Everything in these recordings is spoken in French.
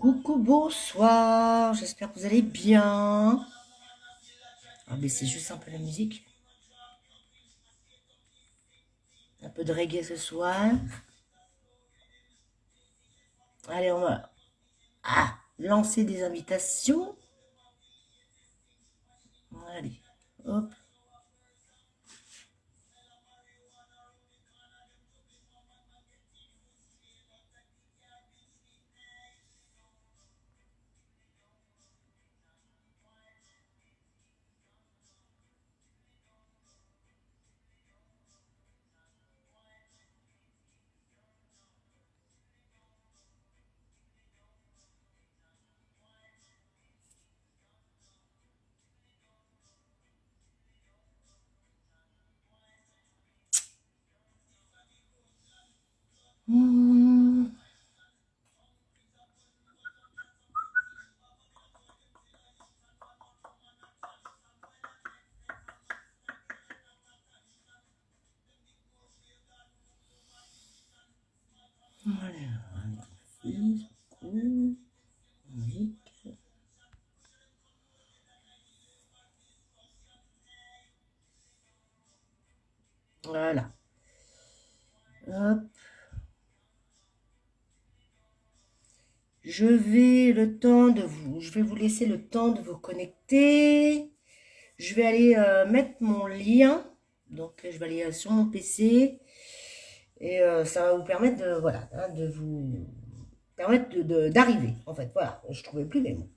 Coucou, bonsoir, j'espère que vous allez bien. Ah, mais c'est juste un peu la musique. Un peu de reggae ce soir. Allez, on va lancer des invitations. Allez, hop. Hmm, voilà. Hop. Je vais vous laisser le temps de vous connecter. Je vais aller mettre mon lien. Donc, je vais aller sur mon PC. Et ça va vous permettre de, voilà, hein, de vous permettre d'arriver, en fait. Voilà, je trouvais plus les mots.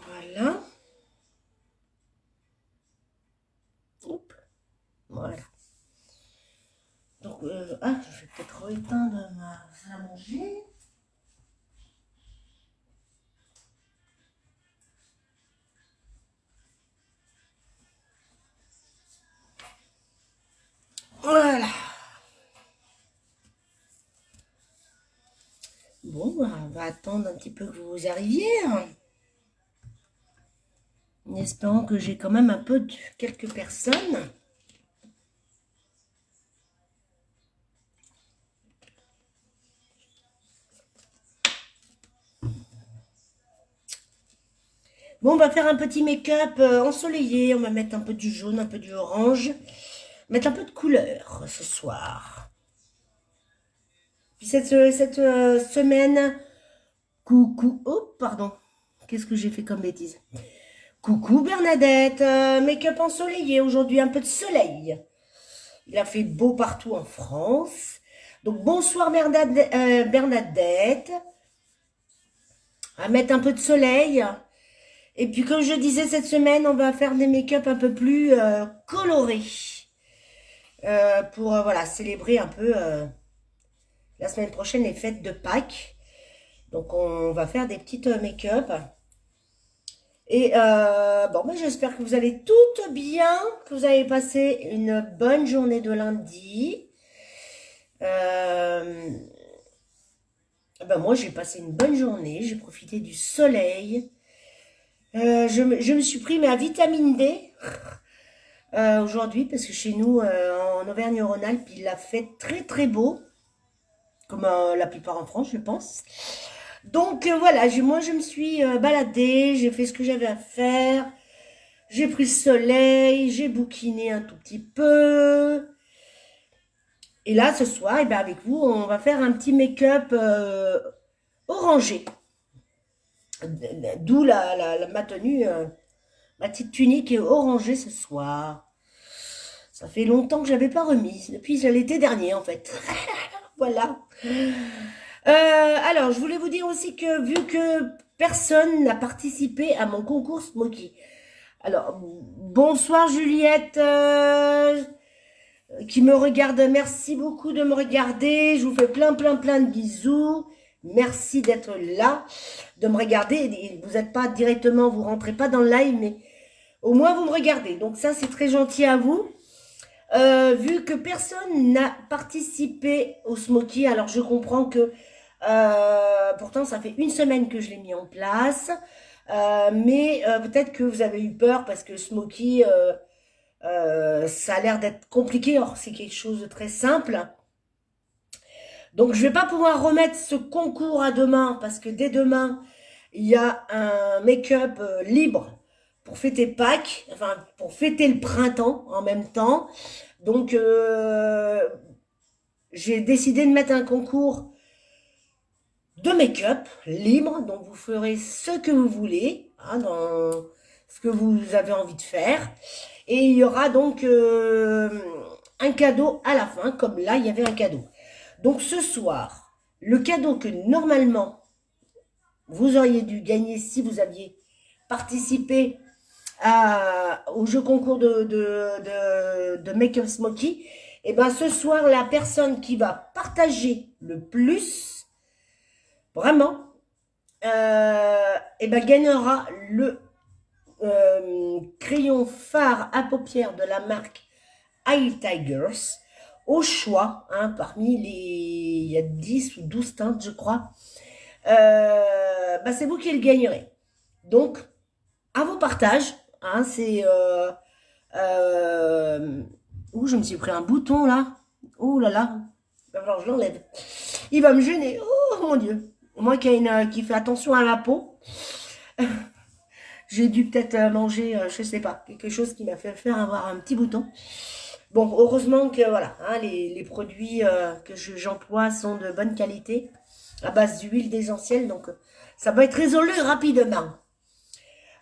Voilà. Hop. Voilà. Donc, je vais peut-être éteindre ma salle à manger. Voilà. Bon, bah, on va attendre un petit peu que vous arriviez, hein, en espérant que j'ai quand même un peu de quelques personnes. Bon, on va faire un petit make-up ensoleillé. On va mettre un peu du jaune, un peu du orange. Mettre un peu de couleur ce soir. Puis cette semaine, coucou, oh, pardon. Qu'est-ce que j'ai fait comme bêtise? Coucou Bernadette, make-up ensoleillé aujourd'hui, un peu de soleil. Il a fait beau partout en France. Donc bonsoir Bernadette. On va mettre un peu de soleil. Et puis comme je disais cette semaine, on va faire des make-up un peu plus colorés. Pour voilà, célébrer un peu la semaine prochaine les fêtes de Pâques. Donc on va faire des petites make-up. Et bon, ben, j'espère que vous allez toutes bien, que vous avez passé une bonne journée de lundi. Ben moi, j'ai passé une bonne journée, j'ai profité du soleil. Je me suis pris ma vitamine D aujourd'hui parce que chez nous, en Auvergne-Rhône-Alpes, il a fait très très beau, comme la plupart en France, je pense. Donc voilà, moi je me suis baladée, j'ai fait ce que j'avais à faire. J'ai pris le soleil, j'ai bouquiné un tout petit peu. Et là, ce soir, eh ben, avec vous, on va faire un petit make-up orangé. D'où ma tenue, ma petite tunique est orangée ce soir. Ça fait longtemps que je l'avais pas remise, depuis l'été dernier en fait. Voilà. Alors, je voulais vous dire aussi que vu que personne n'a participé à mon concours Smoky. Alors, bonsoir Juliette, qui me regarde. Merci beaucoup de me regarder. Je vous fais plein de bisous. Merci d'être là, de me regarder. Vous n'êtes pas directement, vous rentrez pas dans le live, mais au moins vous me regardez. Donc ça, c'est très gentil à vous. Vu que personne n'a participé au Smoky, alors je comprends que pourtant ça fait une semaine que je l'ai mis en place, mais peut-être que vous avez eu peur parce que Smoky, ça a l'air d'être compliqué. Or c'est quelque chose de très simple. Donc je vais pas pouvoir remettre ce concours à demain parce que dès demain il y a un make-up libre pour fêter Pâques, enfin pour fêter le printemps en même temps. Donc j'ai décidé de mettre un concours de make-up libre, donc vous ferez ce que vous voulez, hein, dans ce que vous avez envie de faire. Et il y aura donc un cadeau à la fin, comme là il y avait un cadeau. Donc ce soir, le cadeau que normalement vous auriez dû gagner si vous aviez participé au jeu concours de Make-up Smoky, et ben ce soir, la personne qui va partager le plus, vraiment, et ben gagnera le crayon fard à paupières de la marque Eye Tigers, au choix, hein, parmi les... il y a 10 ou 12 teintes, je crois. C'est vous qui le gagnerez. Donc, à vos partages, hein, c'est... je me suis pris un bouton, là. Oh là là. Alors, je l'enlève. Il va me gêner. Oh, mon Dieu. Moi qui fait attention à la peau, j'ai dû peut-être manger, je sais pas, quelque chose qui m'a fait faire avoir un petit bouton. Bon, heureusement que voilà, hein, les produits que j'emploie sont de bonne qualité, à base d'huile essentielle, donc ça va être résolu rapidement.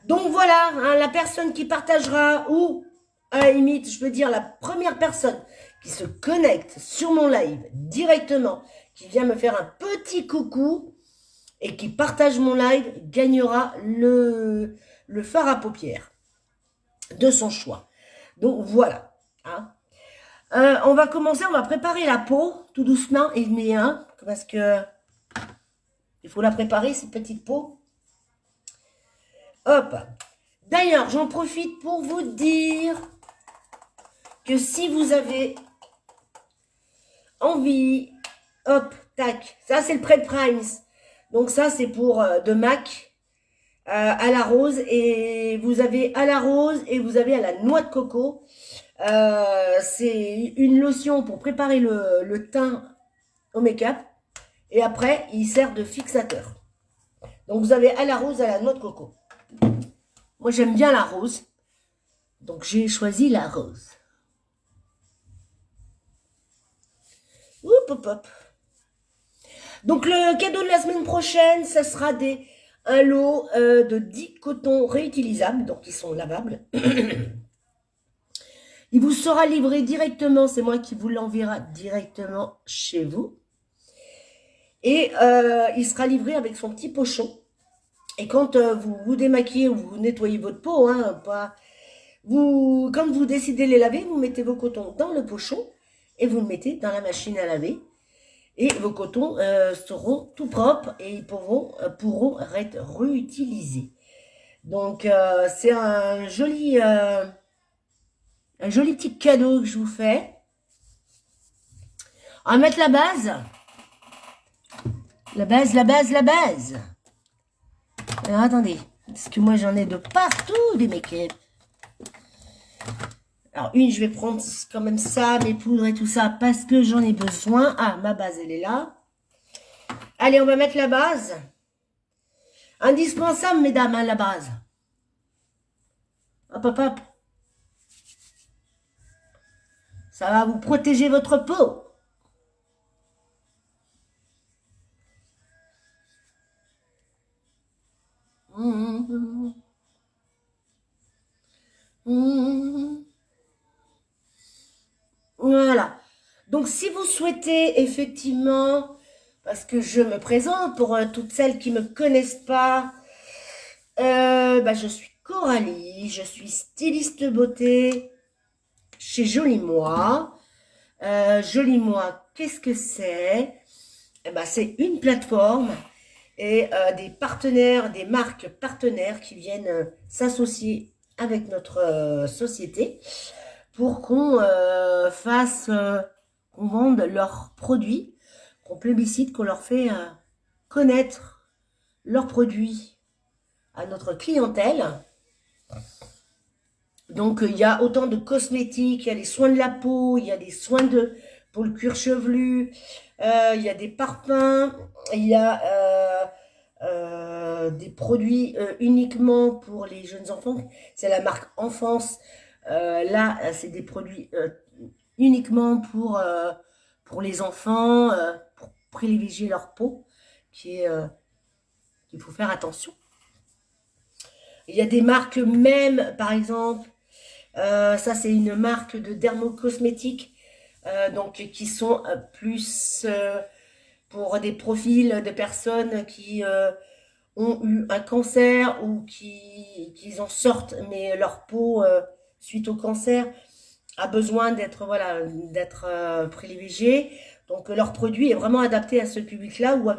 Donc voilà, hein, la personne qui partagera, ou à la limite, je veux dire la première personne qui se connecte sur mon live directement, qui vient me faire un petit coucou et qui partage mon live, gagnera le fard à paupières de son choix. Donc voilà, hein. On va commencer, on va préparer la peau tout doucement et bien, parce que il faut la préparer, cette petite peau. Hop. D'ailleurs, j'en profite pour vous dire que si vous avez envie, hop, tac, ça c'est le Prep Primes. Donc ça c'est pour de MAC à la rose, et vous avez à la rose et vous avez à la noix de coco. C'est une lotion pour préparer le teint au make-up, et après il sert de fixateur. Donc vous avez à la rose, à la noix de coco. Moi j'aime bien la rose, donc j'ai choisi la rose. Oup, hop, hop. Donc le cadeau de la semaine prochaine, ça sera un lot de 10 cotons réutilisables, donc ils sont lavables. Il vous sera livré directement, c'est moi qui vous l'enverra directement chez vous. Et il sera livré avec son petit pochon. Et quand vous vous démaquillez ou vous nettoyez votre peau, hein, quand vous décidez de les laver, vous mettez vos cotons dans le pochon et vous le mettez dans la machine à laver. Et vos cotons seront tout propres et ils pourront être réutilisés. Donc c'est un joli petit cadeau que je vous fais. On va mettre la base. La base. Alors attendez, parce que moi j'en ai de partout des make-up. Alors je vais prendre quand même ça, mes poudres et tout ça, parce que j'en ai besoin. Ah, ma base elle est là. Allez, on va mettre la base. Indispensable, mesdames, hein, la base. Hop, hop, hop. Ça va vous protéger votre peau. Voilà. Donc, si vous souhaitez effectivement, parce que je me présente pour toutes celles qui ne me connaissent pas, bah, je suis Coralie, je suis styliste beauté chez Joli Moi. Joli Moi, qu'est-ce que c'est? Eh ben, c'est une plateforme et des partenaires, des marques partenaires qui viennent s'associer avec notre société pour qu'on qu'on vende leurs produits, qu'on plébiscite, qu'on leur fait connaître leurs produits à notre clientèle. Donc, il y a autant de cosmétiques, il y a les soins de la peau, il y a des soins pour le cuir chevelu, il y a des parfums, il y a des produits uniquement pour les jeunes enfants. C'est la marque Enfance. Là, c'est des produits uniquement pour les enfants, pour privilégier leur peau, qu'il faut faire attention. Il y a des marques même, par exemple, ça c'est une marque de dermocosmétiques, donc qui sont plus pour des profils de personnes qui ont eu un cancer ou qui en sortent, mais leur peau suite au cancer a besoin d'être privilégiée. Donc leur produit est vraiment adapté à ce public-là ou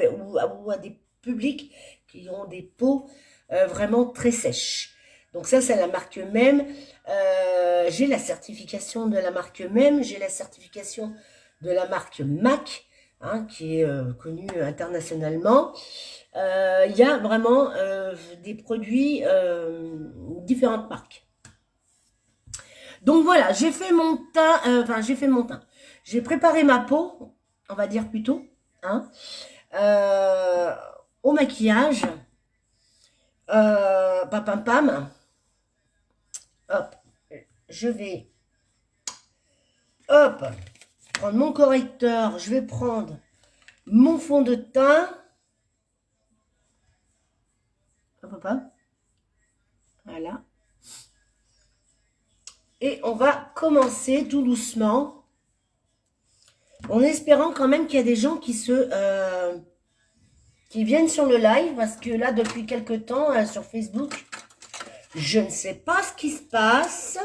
à des publics qui ont des peaux vraiment très sèches. Donc ça, c'est la marque même. J'ai la certification de la marque même. J'ai la certification de la marque MAC, hein, qui est connue internationalement. Il y a vraiment des produits différentes marques. Donc voilà, j'ai fait mon teint, j'ai préparé ma peau, on va dire plutôt, hein, au maquillage. Pam pam pam. Hop, je vais, hop, prendre mon correcteur, je vais prendre mon fond de teint. Hop, hop, hop. Voilà. Et on va commencer tout doucement, en espérant quand même qu'il y a des gens qui viennent sur le live, parce que là, depuis quelques temps, sur Facebook, je ne sais pas ce qui se passe.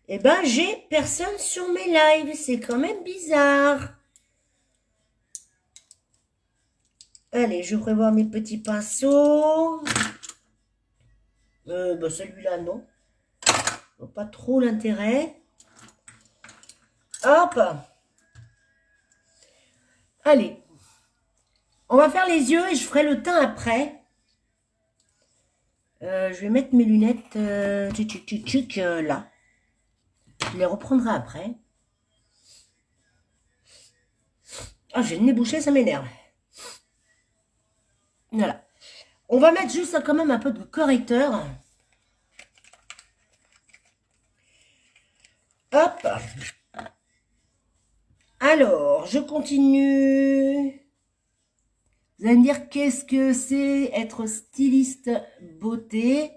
Eh ben, j'ai personne sur mes lives. C'est quand même bizarre. Allez, je vais voir mes petits pinceaux. Ben, celui-là, non. Pas trop l'intérêt. Hop. Allez. On va faire les yeux et je ferai le teint après. Je vais mettre mes lunettes là. Je les reprendrai après. Ah, j'ai le nez bouché, ça m'énerve. Voilà. On va mettre juste quand même un peu de correcteur. Hop. Alors, je continue. Vous allez me dire, qu'est-ce que c'est être styliste beauté?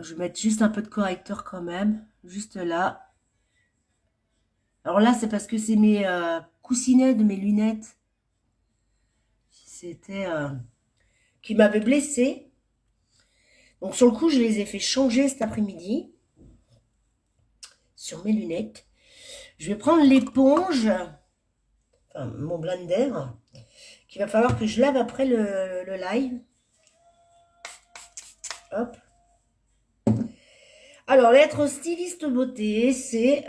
Je vais mettre juste un peu de correcteur quand même. Juste là. Alors là, c'est parce que c'est mes coussinets de mes lunettes. C'était... qui m'avaient blessée. Donc sur le coup, je les ai fait changer cet après-midi. Sur mes lunettes. Je vais prendre l'éponge. Enfin, mon blender. Qu'il va falloir que je lave après le live. Hop. Alors, l'être styliste beauté, c'est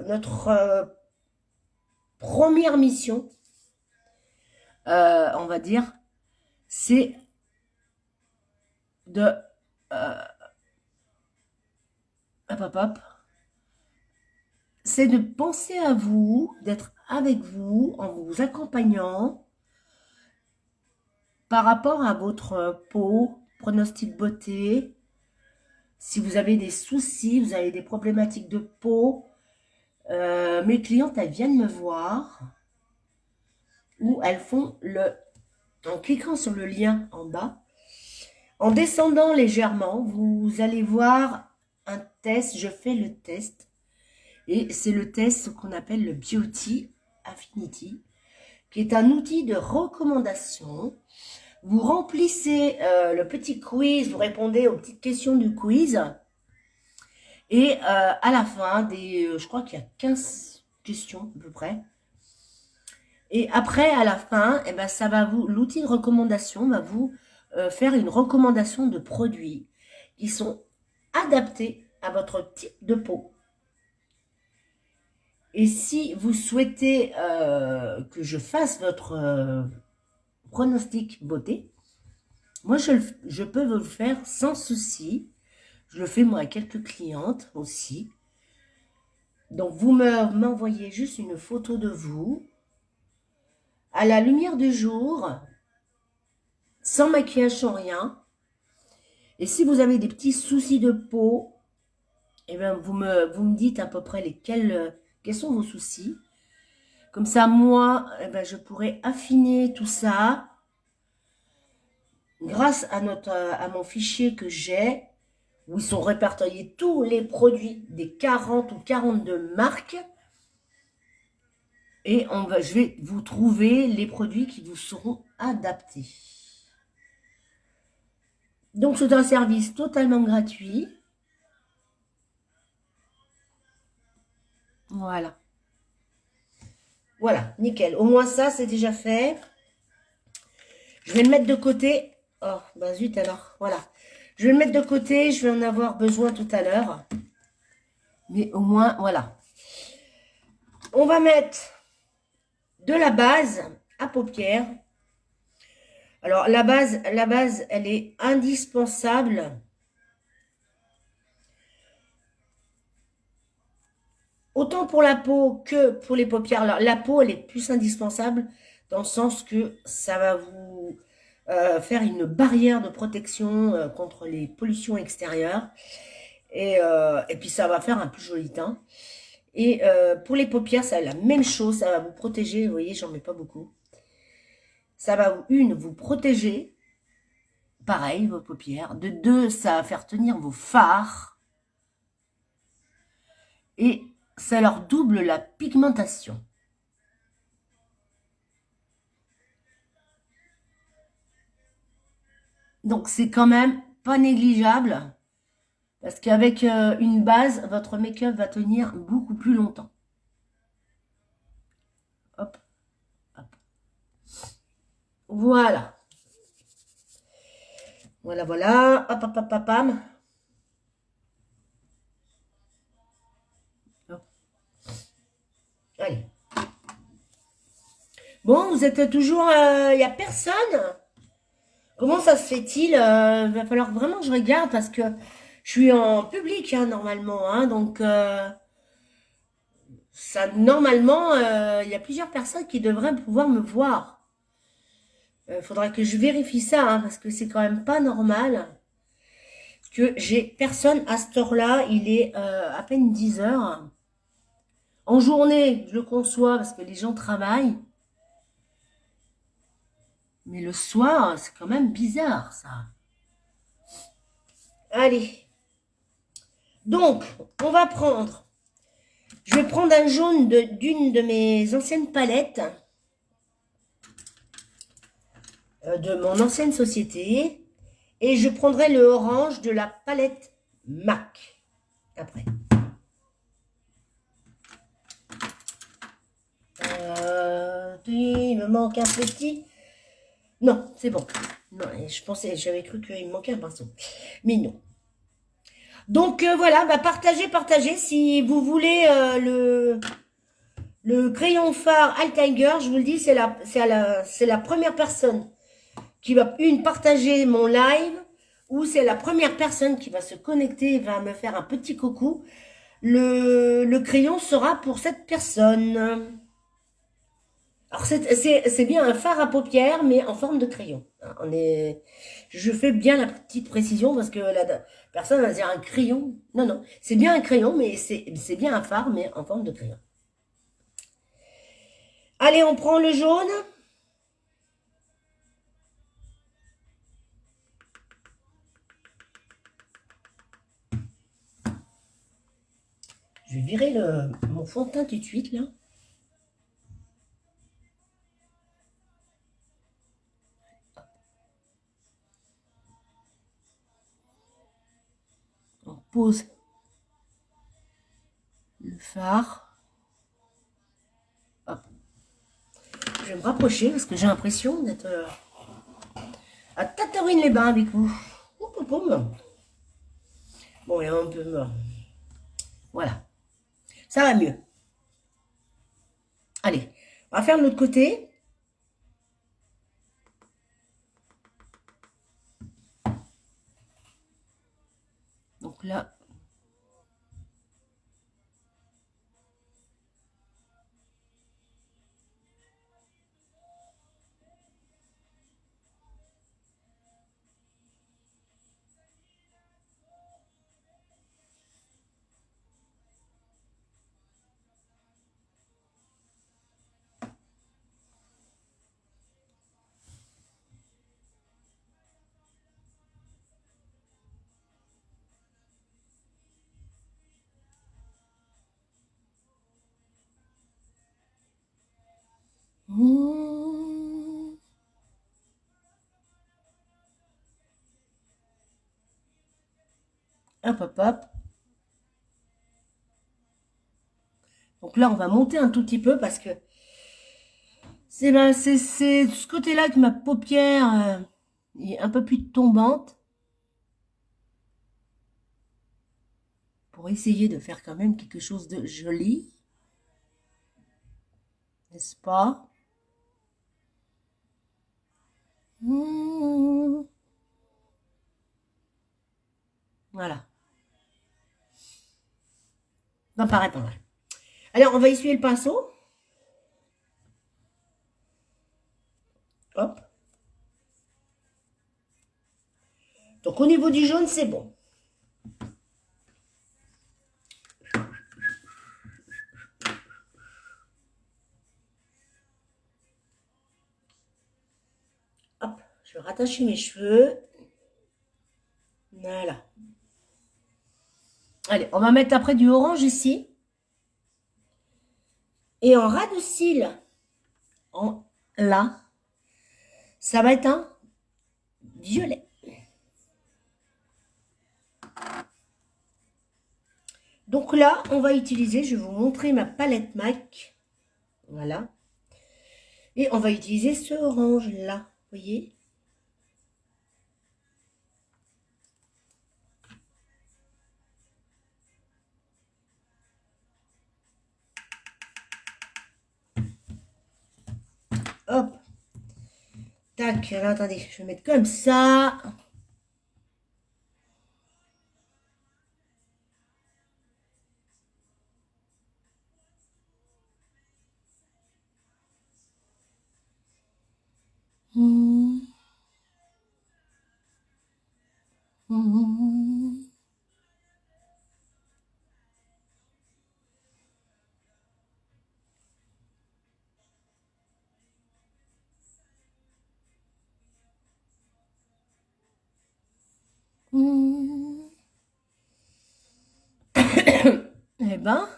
notre première mission. On va dire, c'est de c'est de penser à vous, d'être avec vous, en vous accompagnant par rapport à votre peau, pronostic beauté. Si vous avez des soucis, vous avez des problématiques de peau, mes clientes, elles viennent me voir ou elles font le en cliquant sur le lien en bas. En descendant légèrement, vous allez voir un test. Je fais le test. Et c'est le test qu'on appelle le Beauty Affinity, qui est un outil de recommandation. Vous remplissez le petit quiz, vous répondez aux petites questions du quiz. Et à la fin, je crois qu'il y a 15 questions à peu près. Et après, à la fin, eh ben, l'outil de recommandation va vous faire une recommandation de produits qui sont adaptés à votre type de peau. Et si vous souhaitez que je fasse votre pronostic beauté, moi je peux vous le faire sans souci. Je le fais moi à quelques clientes aussi. Donc vous m'envoyez juste une photo de vous à la lumière du jour, sans maquillage, sans rien. Et si vous avez des petits soucis de peau, eh bien vous me dites à peu près quels sont vos soucis. Comme ça, moi, eh ben, je pourrais affiner tout ça grâce à mon fichier que j'ai, où ils sont répertoriés tous les produits des 40 ou 42 marques. Et je vais vous trouver les produits qui vous seront adaptés. Donc, c'est un service totalement gratuit. Voilà. Voilà, nickel. Au moins ça, c'est déjà fait. Je vais le mettre de côté. Oh, bah zut alors, voilà. Je vais le mettre de côté, je vais en avoir besoin tout à l'heure. Mais au moins, voilà. On va mettre de la base à paupières. Alors, la base, elle est indispensable. Autant pour la peau que pour les paupières. Alors, la peau, elle est plus indispensable dans le sens que ça va vous faire une barrière de protection contre les pollutions extérieures. Et puis, ça va faire un plus joli teint. Et pour les paupières, c'est la même chose. Ça va vous protéger. Vous voyez, j'en mets pas beaucoup. Ça va, vous protéger. Pareil, vos paupières. De deux, ça va faire tenir vos fards. Et ça leur double la pigmentation. Donc, c'est quand même pas négligeable. Parce qu'avec une base, votre make-up va tenir beaucoup plus longtemps. Hop, hop. Voilà. Voilà, voilà. Hop, hop, hop, hop, hop. Allez. Bon, vous êtes toujours... Il n'y a personne. Comment ça se fait-il? Il va falloir vraiment que je regarde parce que je suis en public hein, normalement. Hein, donc, normalement, il y a plusieurs personnes qui devraient pouvoir me voir. Il faudrait que je vérifie ça hein, parce que c'est quand même pas normal que j'ai personne à cette heure-là. Il est à peine 10 heures. En journée, je le conçois parce que les gens travaillent. Mais le soir, c'est quand même bizarre, ça. Allez. Donc, on va prendre... Je vais prendre un jaune d'une de mes anciennes palettes. De mon ancienne société. Et je prendrai le orange de la palette MAC. Après. Il me manque un petit... Non, c'est bon. Non, j'avais cru qu'il me manquait un pinceau. Mais non. Donc voilà, bah, partagez. Si vous voulez le crayon phare Altiger, je vous le dis, c'est la première personne qui va partager mon live ou c'est la première personne qui va se connecter et va me faire un petit coucou. Le crayon sera pour cette personne. Alors, c'est bien un fard à paupières, mais en forme de crayon. Je fais bien la petite précision parce que la personne va dire un crayon. Non, non, c'est bien un crayon, mais c'est bien un fard, mais en forme de crayon. Allez, on prend le jaune. virer mon fond de teint tout de suite, là. On pose le fard. Hop. Je vais me rapprocher parce que j'ai l'impression d'être à Tatarine-les-Bains avec vous. Bon, il y a un peu... Voilà. Ça va mieux. Allez, on va faire de l'autre côté. Donc là... Hop, hop, hop. Donc là, on va monter un tout petit peu parce que c'est de ce côté-là que ma paupière est un peu plus tombante. Pour essayer de faire quand même quelque chose de joli. N'est-ce pas? Voilà. Ça paraît pas mal. Alors, on va essuyer le pinceau. Hop. Donc, au niveau du jaune, c'est bon. Hop. Je vais rattacher mes cheveux. Voilà. Allez, on va mettre après du orange ici. Et en ras de cils, là, ça va être un violet. Donc là, on va utiliser, je vais vous montrer ma palette MAC. Voilà. Et on va utiliser ce orange-là, vous voyez? Hop. Tac, alors attendez, je vais mettre comme ça. Eh ben.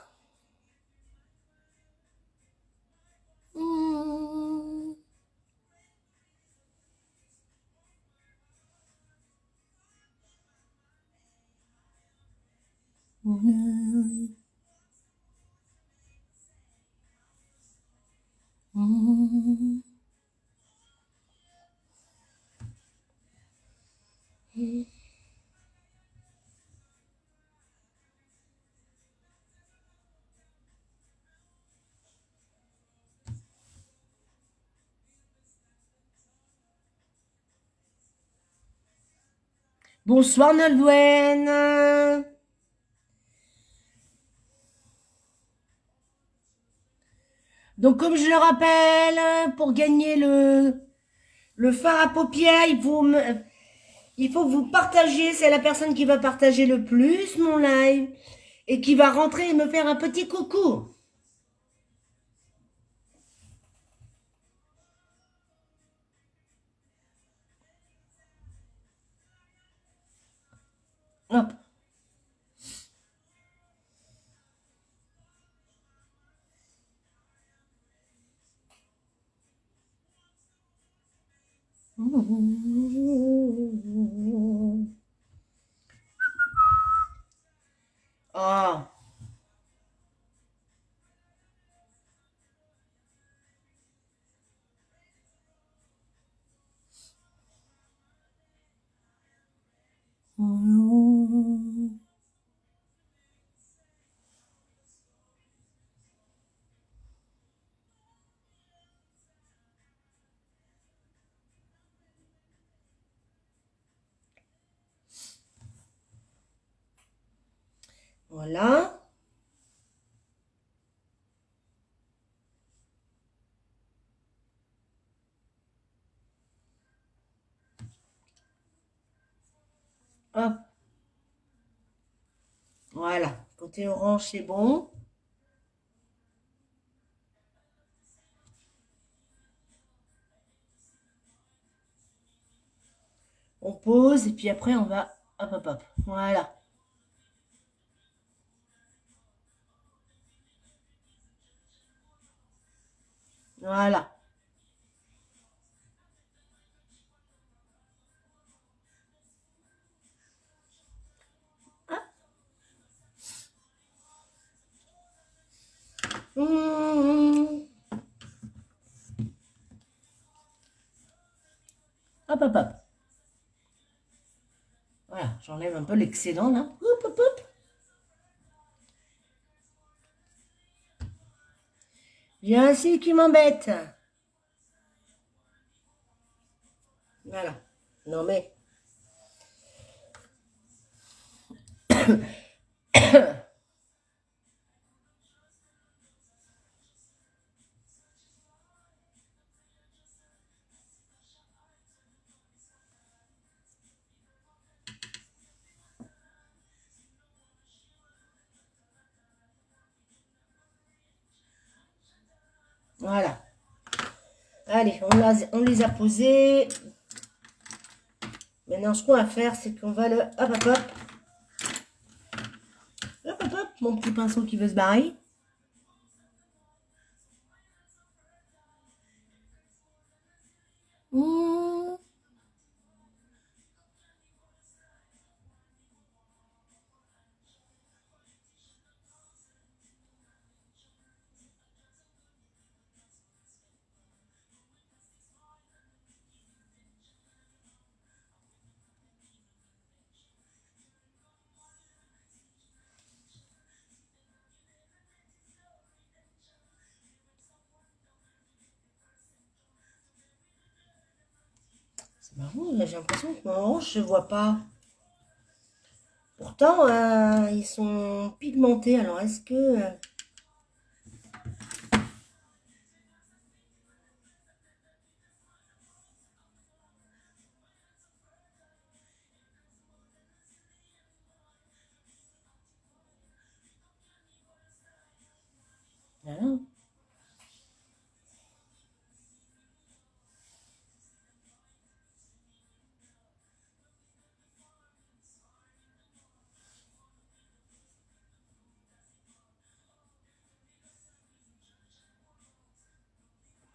Bonsoir Nolwenn. Donc comme je le rappelle, pour gagner le fard à paupières, il faut que vous partager, c'est la personne qui va partager le plus mon live et qui va rentrer et me faire un petit coucou. Hop. Ah. Voilà. Hop. Voilà. Côté orange, c'est bon. On pose et puis après, on va... Hop, hop, hop. Voilà. Voilà. Mmh. Hop, hop, hop. Voilà. J'enlève un peu l'excédent, là. Hop, hop, hop. J'ai un cil qui m'embête. Voilà. Non, mais... Voilà. Allez, on les a posés. Maintenant, ce qu'on va faire, c'est qu'on va le... Hop, hop, hop. Hop, hop, hop. Mon petit pinceau qui veut se barrer. Mmh. C'est marrant, là, j'ai l'impression que mon orange, je ne vois pas. Pourtant, ils sont pigmentés. Alors, est-ce que... Voilà.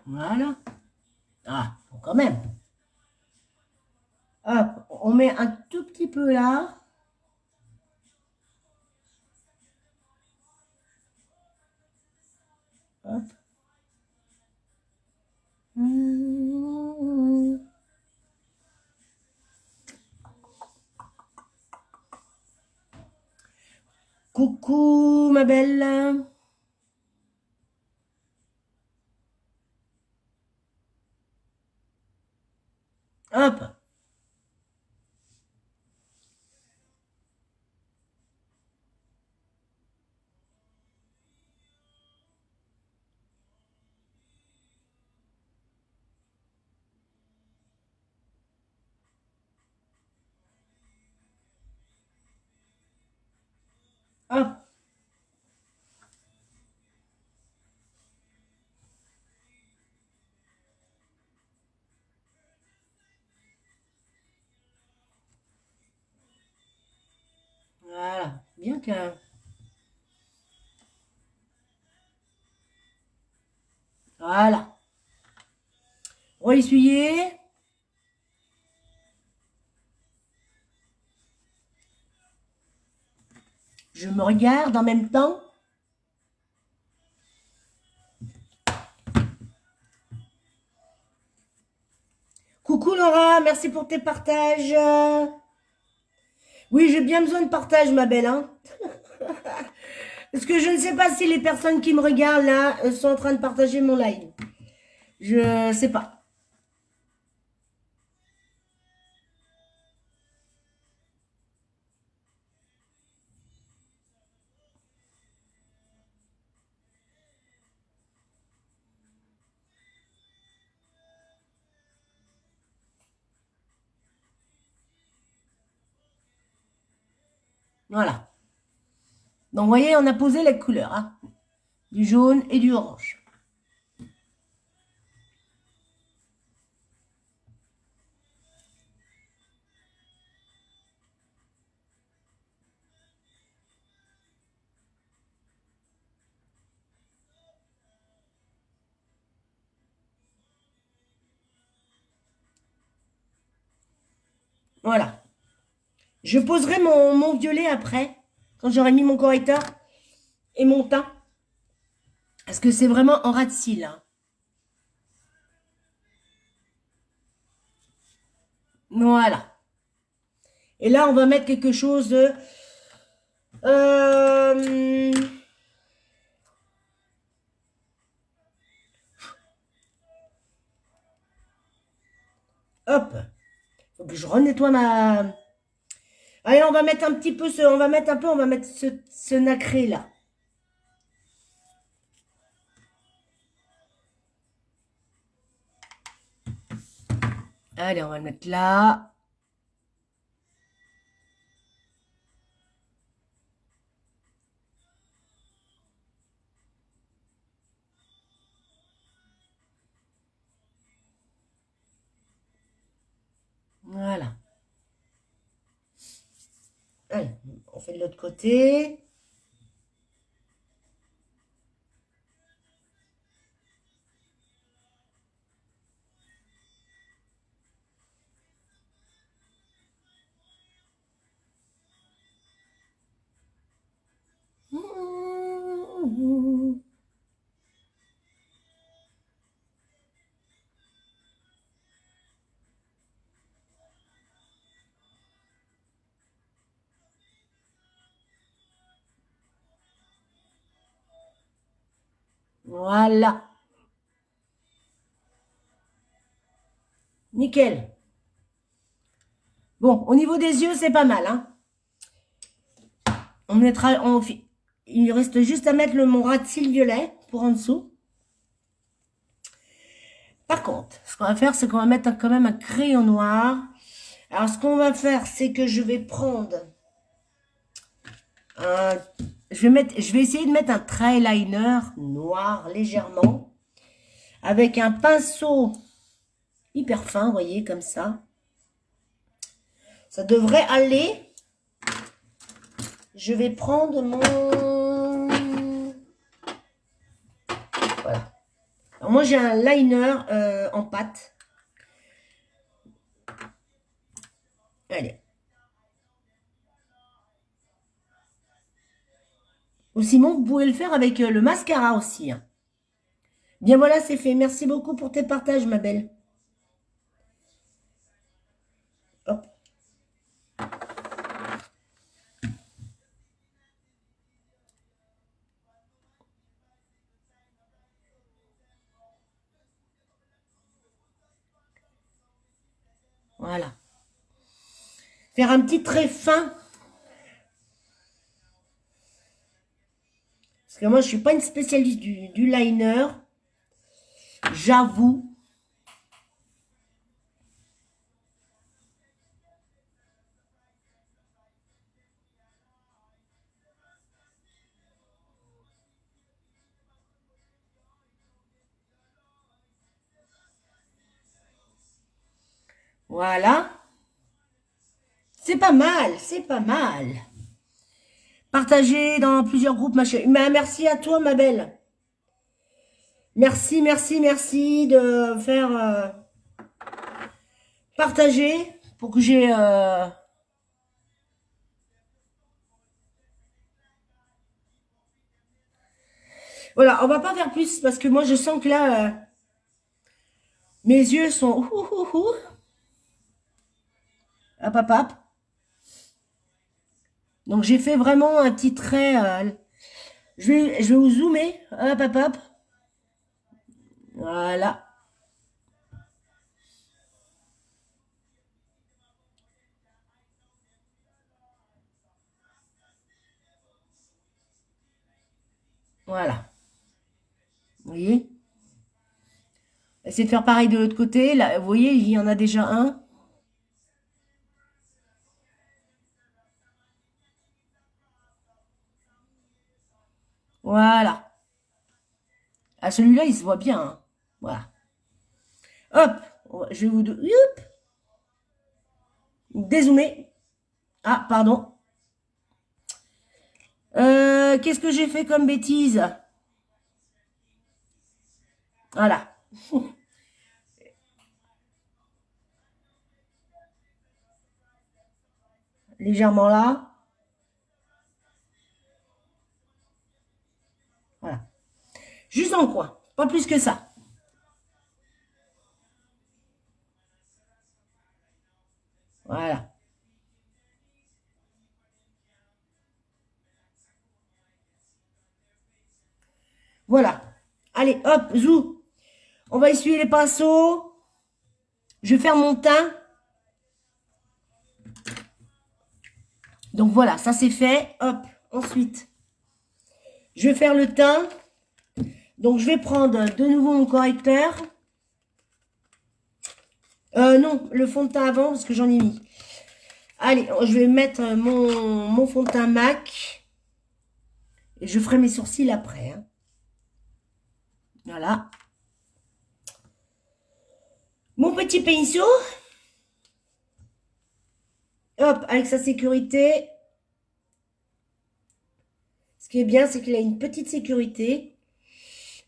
Voilà. Ah, bon, quand même. Hop, on met un tout petit peu là. Hop. Mmh. Coucou, ma belle. Hop. Hop. Voilà. Bien que... Voilà. Re-essuyer. Je me regarde en même temps. Coucou Laura, merci pour tes partages. Oui, j'ai bien besoin de partage, ma belle. Hein. Parce que je ne sais pas si les personnes qui me regardent là sont en train de partager mon live. Je sais pas. Voilà. Donc, vous voyez, on a posé les couleurs. Hein, du jaune et du orange. Voilà. Je poserai mon violet après, quand j'aurai mis mon correcteur et mon teint. Parce que c'est vraiment en ras de cils. Hein. Voilà. Et là, on va mettre quelque chose de... hop. Faut que je renettoie ma... Allez, on va mettre un petit peu ce... On va mettre ce nacré là. Allez, on va le mettre là. Voilà. Allez, on fait de l'autre côté. Voilà. Nickel. Bon, au niveau des yeux, c'est pas mal. Hein. On mettra... il reste juste à mettre mon ras de cils violet pour en dessous. Par contre, ce qu'on va faire, c'est qu'on va mettre quand même un crayon noir. Alors, ce qu'on va faire, c'est que je vais prendre un... Je vais essayer de mettre un trait liner noir légèrement avec un pinceau hyper fin, vous voyez, comme ça. Ça devrait aller. Je vais prendre mon... Voilà. Alors moi, j'ai un liner en pâte. Allez. Ou sinon, vous pouvez le faire avec le mascara aussi. Hein. Bien voilà, c'est fait. Merci beaucoup pour tes partages, ma belle. Hop. Voilà. Faire un petit trait fin. Parce que moi, je ne suis pas une spécialiste du liner. J'avoue. Voilà. C'est pas mal, c'est pas mal. Partagez dans plusieurs groupes, ma chérie. Mais merci à toi, ma belle. Merci, merci, merci de faire partager pour que j'ai... Voilà, on va pas faire plus parce que moi, je sens que là, mes yeux sont... ouh, ouh, ouh. Hop, hop, hop. Donc, j'ai fait vraiment un petit trait. Je vais vous zoomer. Hop, hop, hop. Voilà. Voilà. Vous voyez? Essayez de faire pareil de l'autre côté. Là, vous voyez, il y en a déjà un. Voilà. Ah, celui-là, il se voit bien, hein. Voilà. Hop. Je vais vous... Youp, dézoomer. Ah, pardon. Qu'est-ce que j'ai fait comme bêtise? Voilà. Légèrement là. Voilà. Juste en coin. Pas plus que ça. Voilà. Voilà. Allez, hop, zou. On va essuyer les pinceaux. Je vais faire mon teint. Donc voilà, ça c'est fait. Hop, ensuite, je vais faire le teint. Donc je vais prendre de nouveau mon correcteur. Non, le fond de teint avant parce que j'en ai mis. Allez, je vais mettre mon fond de teint MAC. Et je ferai mes sourcils après, hein. Voilà. Mon petit pinceau. Hop, avec sa sécurité. Ce qui est bien, c'est qu'il a une petite sécurité.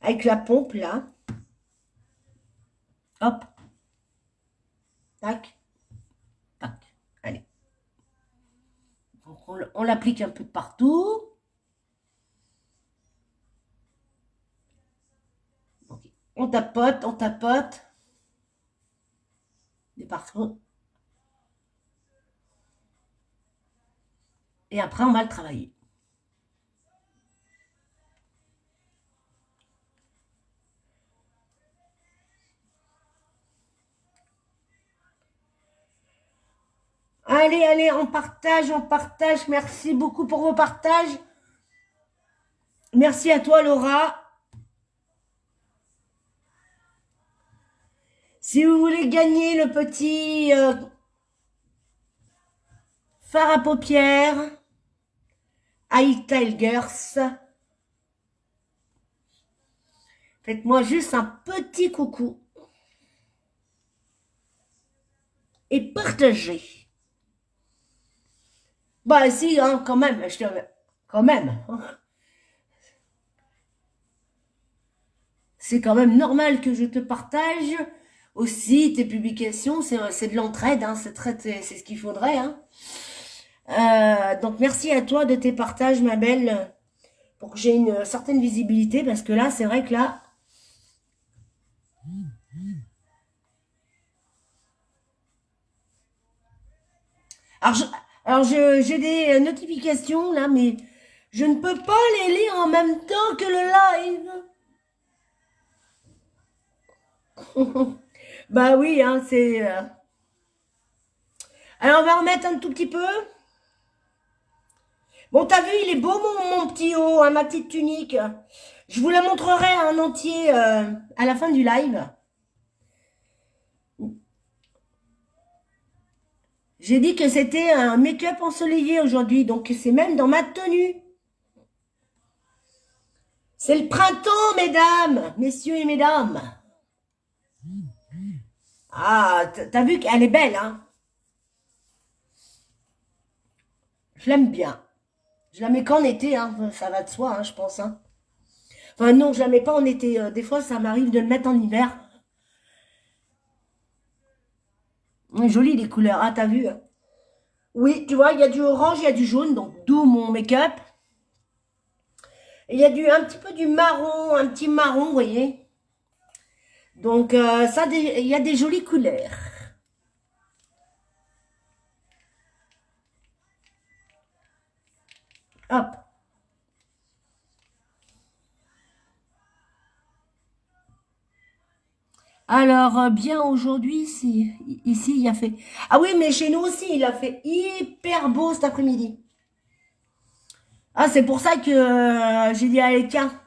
Avec la pompe, là. Hop. Tac. Tac. Allez. Donc, on l'applique un peu de partout. Okay. On tapote, on tapote. De partout. Et après, on va le travailler. Allez, allez, on partage, on partage. Merci beaucoup pour vos partages. Merci à toi, Laura. Si vous voulez gagner le petit fard à paupières, Eye Tigers, faites-moi juste un petit coucou. Et partagez. Bah si, hein, quand même, quand même. C'est quand même normal que je te partage aussi tes publications. C'est de l'entraide, hein, c'est ce qu'il faudrait, hein. Donc merci à toi de tes partages, ma belle, pour que j'ai une certaine visibilité, parce que là, c'est vrai que là... Alors, j'ai des notifications, là, mais je ne peux pas les lire en même temps que le live. Bah oui, hein, c'est... Alors, on va remettre un tout petit peu. Bon, t'as vu, il est beau, mon petit haut, hein, ma petite tunique. Je vous la montrerai en entier à la fin du live. J'ai dit que c'était un make-up ensoleillé aujourd'hui, donc c'est même dans ma tenue. C'est le printemps, mesdames, messieurs et mesdames. Ah, t'as vu qu'elle est belle, hein? Je l'aime bien. Je la mets qu'en été, hein. Ça va de soi, hein, je pense, hein. Enfin non, je la mets pas en été. Des fois, ça m'arrive de le mettre en hiver. Joli les couleurs, hein, t'as vu, hein. Oui, tu vois, il y a du orange, il y a du jaune, donc d'où mon make-up. Il y a un petit peu du marron, un petit marron, vous voyez. Donc, ça, il y a des jolies couleurs. Hop. Alors, bien aujourd'hui, ici, il a fait... Ah oui, mais chez nous aussi, il a fait hyper beau cet après-midi. Ah, c'est pour ça que j'ai dit, allez, tiens,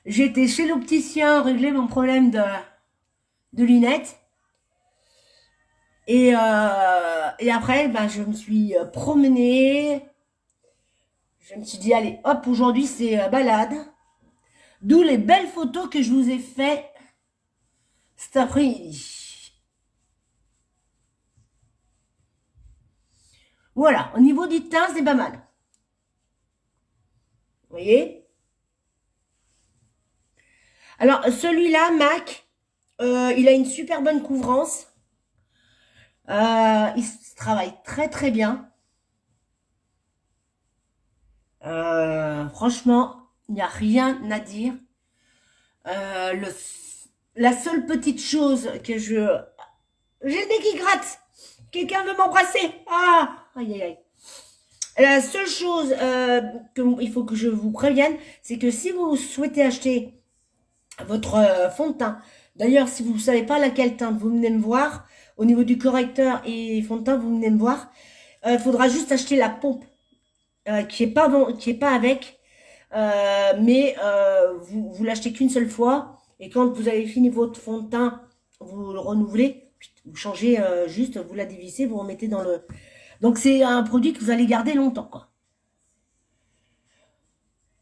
j'étais chez l'opticien régler mon problème de lunettes. Et après, ben, je me suis promenée. Je me suis dit, allez, hop, aujourd'hui, c'est balade. D'où les belles photos que je vous ai fait cet après-midi. Voilà, au niveau du teint, c'est pas mal. Vous voyez? Alors, celui-là, MAC, il a une super bonne couvrance. Il se travaille très très bien. Franchement, il n'y a rien à dire. La seule petite chose que j'ai le nez qui gratte. Quelqu'un veut m'embrasser. Ah, aïe aïe aïe. La seule chose qu'il faut que je vous prévienne, c'est que si vous souhaitez acheter votre fond de teint, d'ailleurs, si vous ne savez pas laquelle teinte, vous venez me voir. Au niveau du correcteur et fond de teint, vous venez me voir. Il faudra juste acheter la pompe qui est pas avec, mais vous l'achetez qu'une seule fois. Et quand vous avez fini votre fond de teint, vous le renouvelez, vous changez juste, vous la dévissez, vous remettez dans le... Donc c'est un produit que vous allez garder longtemps, quoi.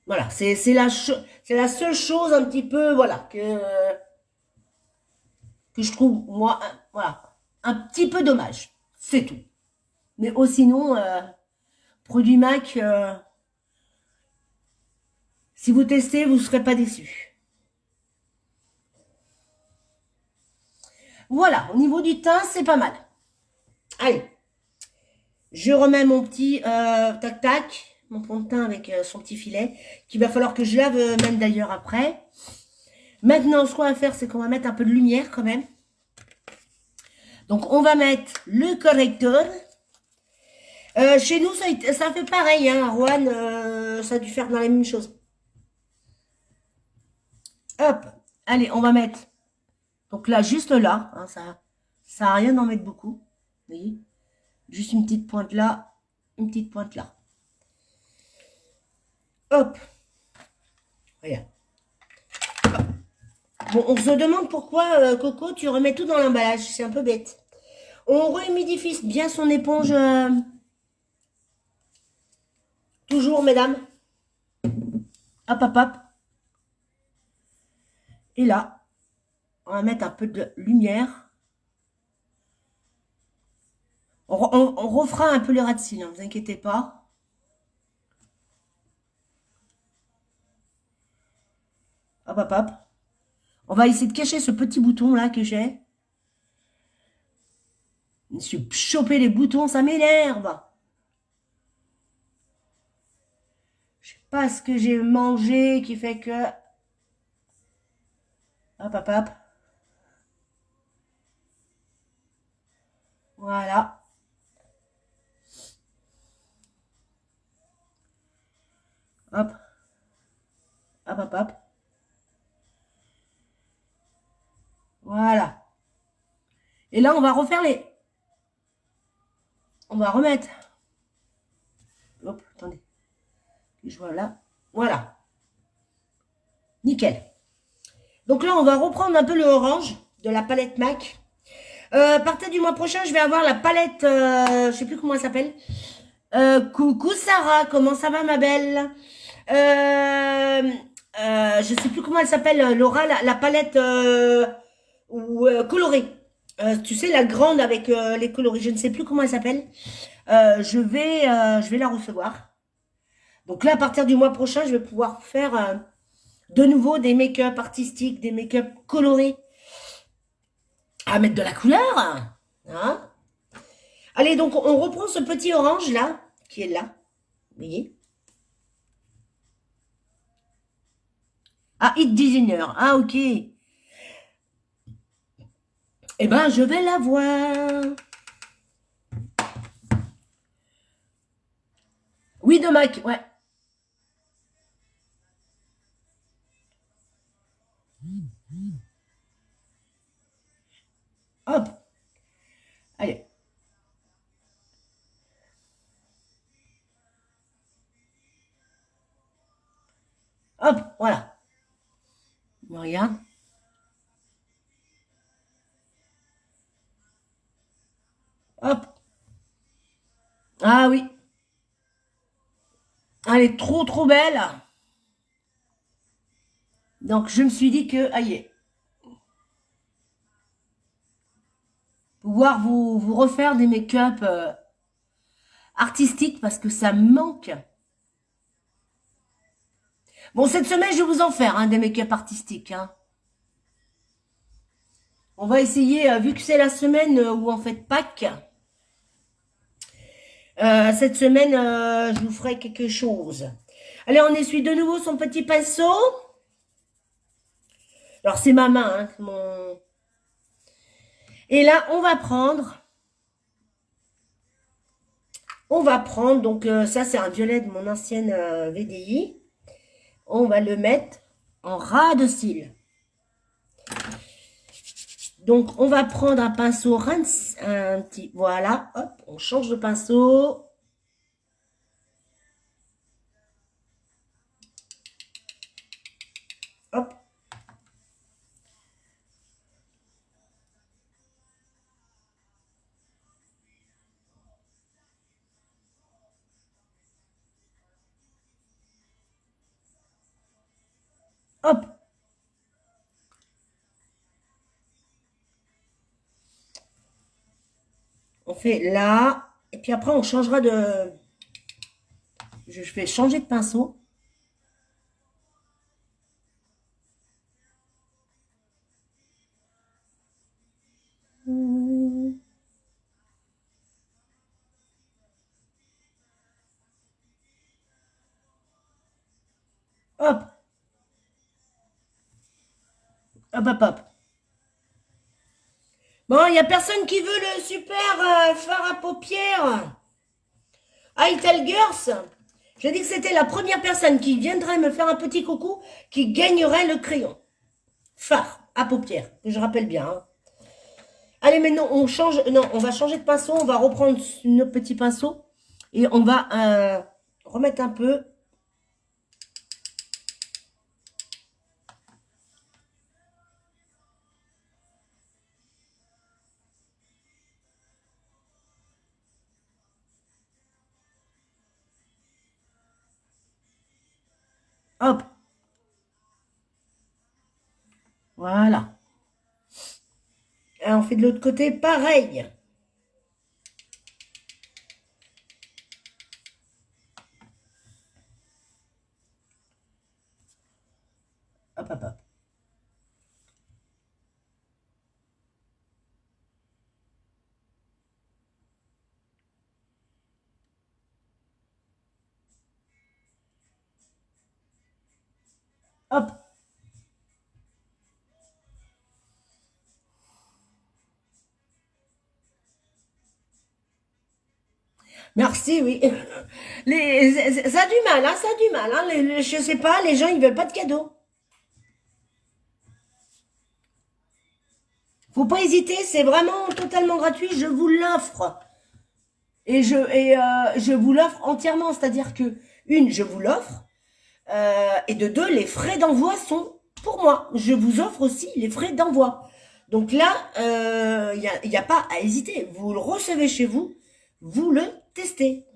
Voilà, c'est la seule chose un petit peu, voilà, que je trouve, moi, voilà, un petit peu dommage. C'est tout. Mais sinon, produit MAC, si vous testez, vous ne serez pas déçus. Voilà, au niveau du teint, c'est pas mal. Allez, je remets mon petit tac-tac, mon fond de teint avec son petit filet, qu'il va falloir que je lave même d'ailleurs après. Maintenant, ce qu'on va faire, c'est qu'on va mettre un peu de lumière quand même. Donc, on va mettre le correcteur. Chez nous, ça fait pareil, hein, Rouen, ça a dû faire dans la même chose. Hop, allez, on va mettre. Donc là, juste là, hein, ça sert à rien d'en mettre beaucoup. Vous voyez? Juste une petite pointe là, une petite pointe là. Hop. Regarde. Hop. Bon, on se demande pourquoi, Coco, tu remets tout dans l'emballage. C'est un peu bête. On réhumidifie bien son éponge. Toujours, mesdames. Hop, hop, hop. Et là, on va mettre un peu de lumière. On refera un peu les ras de cils, ne vous inquiétez pas. Hop, hop, hop. On va essayer de cacher ce petit bouton là que j'ai. Je me suis chopé les boutons, ça m'énerve. Je sais pas ce que j'ai mangé qui fait que... Hop, hop, hop. Voilà. Hop. Hop, hop, hop. Voilà. Et là, on va refaire les... On va remettre. Hop, attendez. Je vois là. Voilà. Nickel. Donc là, on va reprendre un peu le orange de la palette MAC. À partir du mois prochain, je vais avoir la palette, je sais plus comment elle s'appelle. Coucou Sarah, comment ça va ma belle? Je sais plus comment elle s'appelle, Laura, la palette colorée. Tu sais, la grande avec les coloris, je ne sais plus comment elle s'appelle. Je vais la recevoir. Donc là, à partir du mois prochain, je vais pouvoir faire de nouveau des make-up artistiques, des make-up colorés. À mettre de la couleur. Hein? Allez, donc on reprend ce petit orange là, qui est là. Vous voyez? Ah, Hit Designer. Ah, ok. Eh ben, je vais la voir. Oui, de Mac, ouais. Hop, allez. Hop, voilà. Regarde. Hop. Ah oui. Elle est trop, trop belle. Donc, je me suis dit que, aïe, pouvoir vous refaire des make-up artistiques parce que ça me manque. Bon, cette semaine, je vais vous en faire des make-up artistiques. Hein. On va essayer, vu que c'est la semaine où en fait Pâques, cette semaine, je vous ferai quelque chose. Allez, on essuie de nouveau son petit pinceau. Alors, c'est ma main, hein, Et là, on va prendre, donc ça, c'est un violet de mon ancienne VDI. On va le mettre en ras de cils. Donc, on va prendre un pinceau rince, un petit, voilà, hop, on change de pinceau. Hop, hop. On fait là, et puis après, on changera de... Je vais changer de pinceau. Hop, hop, hop, hop. Bon, il n'y a personne qui veut le super fard à paupières. Ital Girls. J'ai dit que c'était la première personne qui viendrait me faire un petit coucou qui gagnerait le crayon. Fard à paupières, que je rappelle bien. Hein. Allez, maintenant, on change. Non, on va changer de pinceau. On va reprendre notre petit pinceau. Et on va remettre un peu. Hop. Voilà. Et on fait de l'autre côté pareil. Hop, hop, hop. Hop. Merci, oui. Ça a du mal, hein, ça a du mal. Hein. Je sais pas, les gens, ils veulent pas de cadeaux. Faut pas hésiter, c'est vraiment totalement gratuit, je vous l'offre. Et je vous l'offre entièrement, c'est-à-dire que, une, je vous l'offre, et de deux, les frais d'envoi sont pour moi. Je vous offre aussi les frais d'envoi. Donc là, il y a pas à hésiter. Vous le recevez chez vous, vous le testez.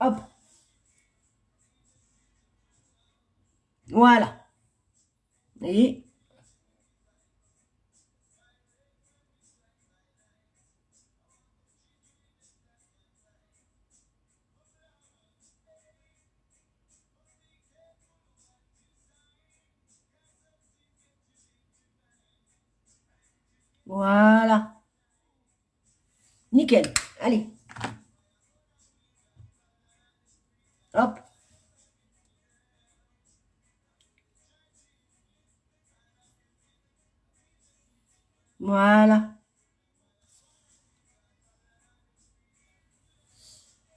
Hop. Voilà. Et voilà. Nickel. Allez. Hop. Voilà.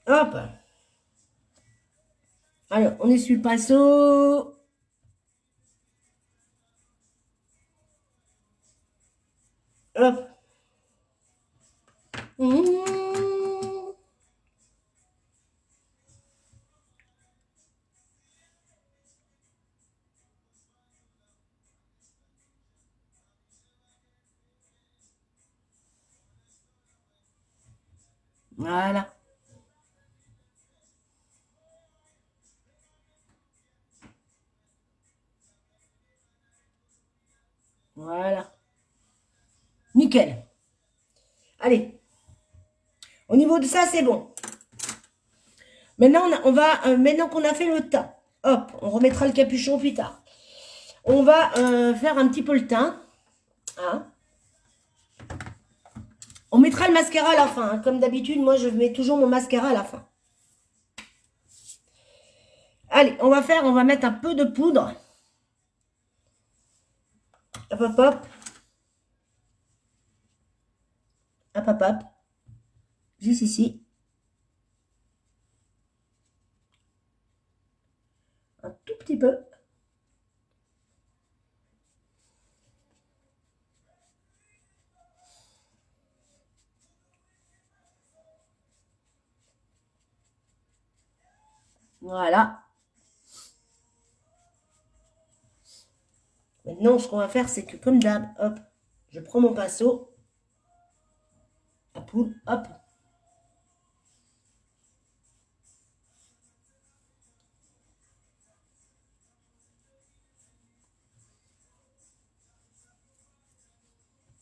Hop. Alors, on essuie le pinceau. Hop. Mmh. Voilà. Voilà. Nickel. Allez. Au niveau de ça, c'est bon. Maintenant, maintenant qu'on a fait le teint, hop, on remettra le capuchon plus tard. On va faire un petit peu le teint. Hein. On mettra le mascara à la fin. Hein. Comme d'habitude, moi, je mets toujours mon mascara à la fin. Allez, on va mettre un peu de poudre. Hop, hop, hop. Hop, hop, hop. Juste ici. Un tout petit peu. Voilà. Maintenant, ce qu'on va faire, c'est que comme d'hab, hop, je prends mon pinceau. La poudre, hop.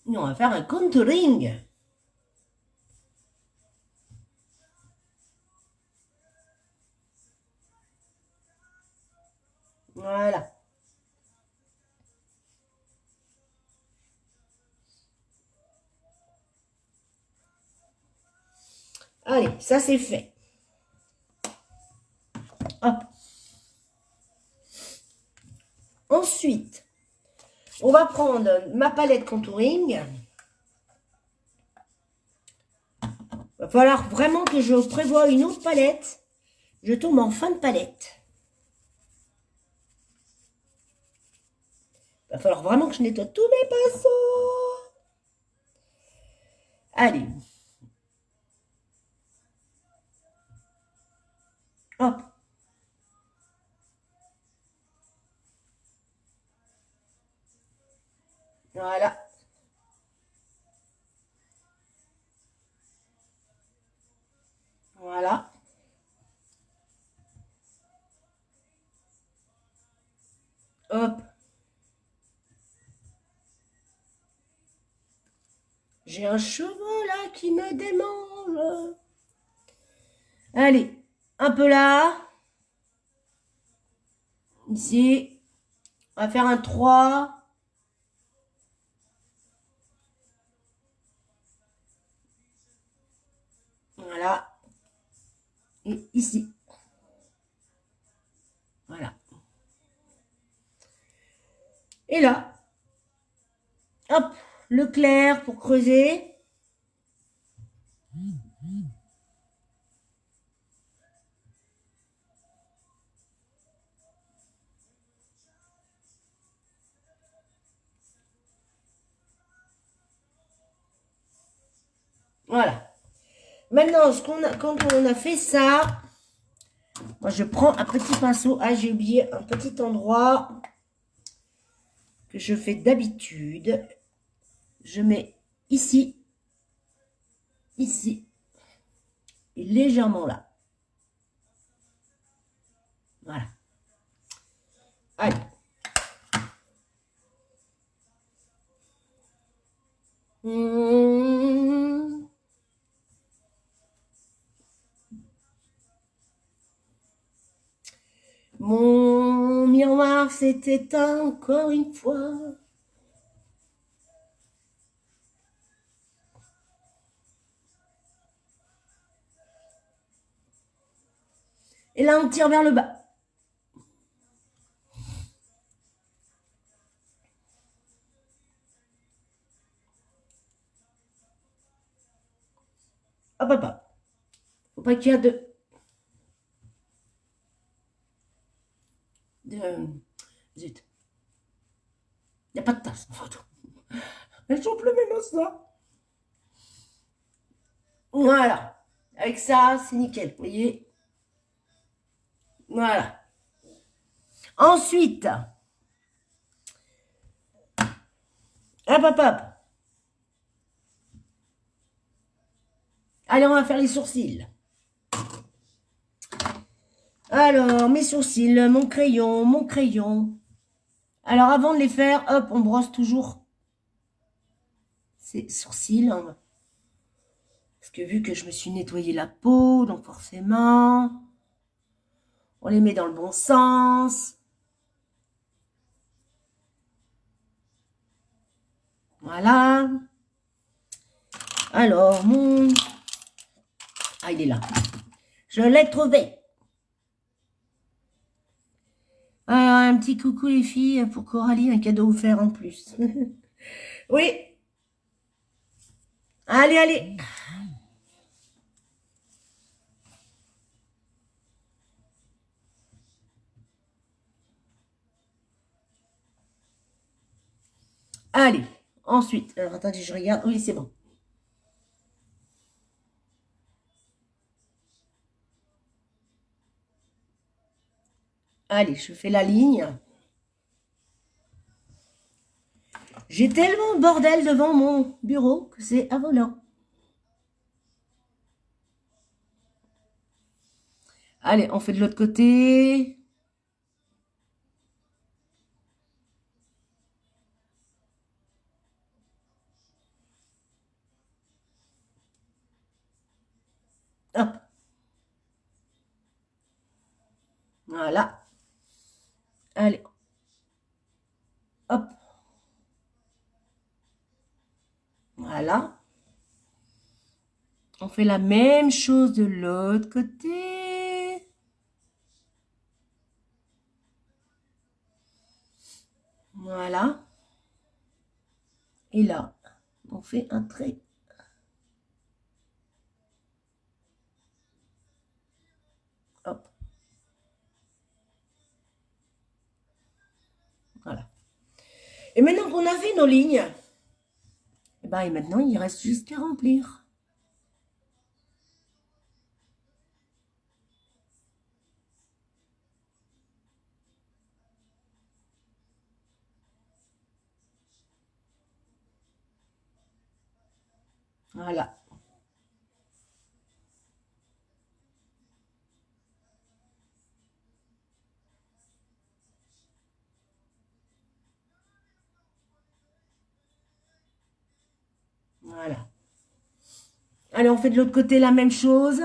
Et on va faire un contouring. Voilà. Allez, ça c'est fait. Hop. Ensuite, on va prendre ma palette contouring. Il va falloir vraiment que je prévoie une autre palette. Je tombe en fin de palette. Il va falloir vraiment que je nettoie tous mes pinceaux. Allez. Hop. Voilà. Voilà. Hop. J'ai un cheveu là qui me démange. Allez. Un peu là. Ici. On va faire un 3. Voilà. Et ici. Voilà. Et là, hop, le clair pour creuser. Voilà. Maintenant, quand on a fait ça, moi je prends un petit pinceau. Ah, j'ai oublié un petit endroit que je fais d'habitude. Je mets ici, ici, et légèrement là. Voilà. Allez. Mmh. Mon miroir s'est éteint encore une fois. Et là, on tire vers le bas. Hop, hop, hop. Faut pas qu'il y ait Zut. Il n'y a pas de tasse en photo. Elles sont plus mes ça. Voilà. Avec ça, c'est nickel. Vous voyez? Voilà. Ensuite, hop, hop, hop. Allez, on va faire les sourcils. Alors, mes sourcils, mon crayon, mon crayon. Alors, avant de les faire, hop, on brosse toujours ces sourcils. Parce que vu que je me suis nettoyé la peau, donc forcément, on les met dans le bon sens. Voilà. Alors, mon... Ah, il est là. Je l'ai trouvé. Alors, un petit coucou les filles pour Coralie, un cadeau offert en plus. Oui. Allez, allez. Allez. Ensuite, alors attendez, je regarde. Oui, c'est bon. Allez, je fais la ligne. J'ai tellement de bordel devant mon bureau que c'est affolant. Allez, on fait de l'autre côté. Hop. Voilà. Allez. Hop. Voilà. On fait la même chose de l'autre côté. Voilà. Et là, on fait un trait. Hop. Voilà. Et maintenant qu'on a fait nos lignes, et maintenant, il reste juste qu'à remplir. Voilà. Voilà. Allez, on fait de l'autre côté la même chose.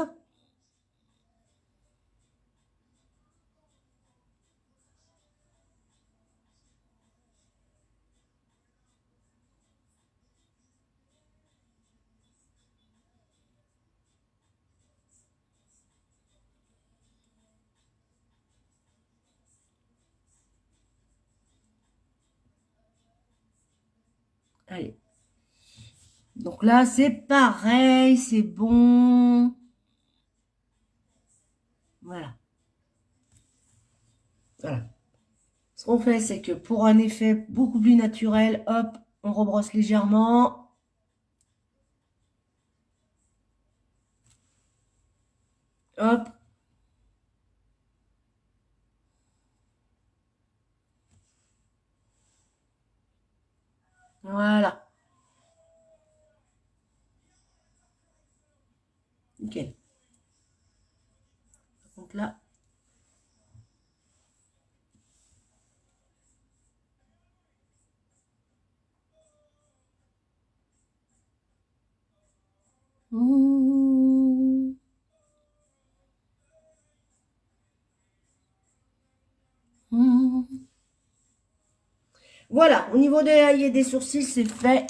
Allez. Donc là, c'est pareil, c'est bon. Voilà. Voilà. Ce qu'on fait, c'est que pour un effet beaucoup plus naturel, hop, on rebrosse légèrement. Hop. Voilà. Nickel. Donc là, Voilà, au niveau des sourcils, c'est fait.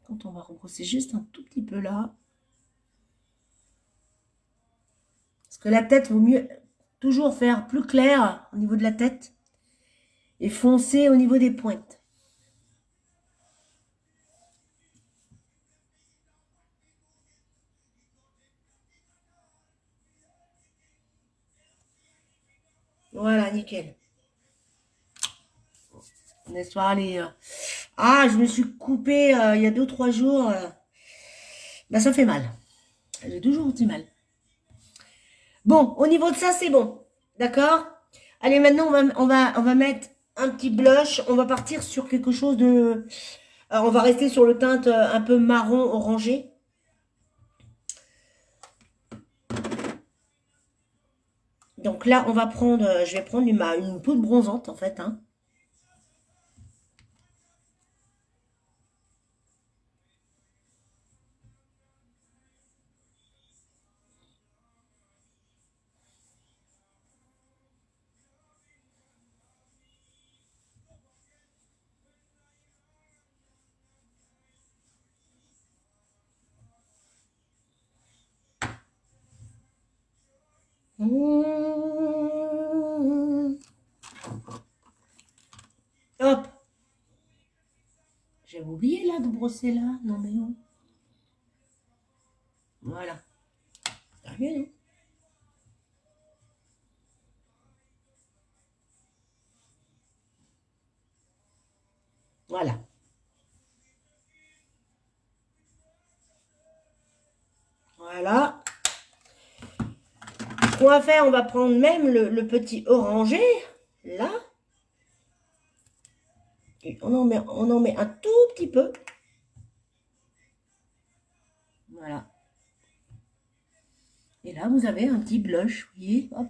Quand on va rebrosser juste un tout petit peu là. Parce que la tête, vaut mieux toujours faire plus clair au niveau de la tête et foncer au niveau des pointes. Voilà, nickel. L'histoire, allez. Ah, je me suis coupée il y a 2 ou 3 jours. Bah, ça fait mal. J'ai toujours eu mal. Bon, au niveau de ça, c'est bon. D'accord? Allez, maintenant, on va mettre un petit blush. On va partir sur quelque chose de... on va rester sur le teinte un peu marron orangé. Donc là, on va prendre... je vais prendre une poudre bronzante, en fait. Hein. Mmh. Hop. J'avais oublié là de brosser là. Non mais non. Voilà. T'as vu, non? Voilà. Voilà. Ce qu'on va faire, on va prendre même le petit orangé. Là. Et on en met un tout petit peu. Voilà. Et là, vous avez un petit blush. Vous voyez? Hop.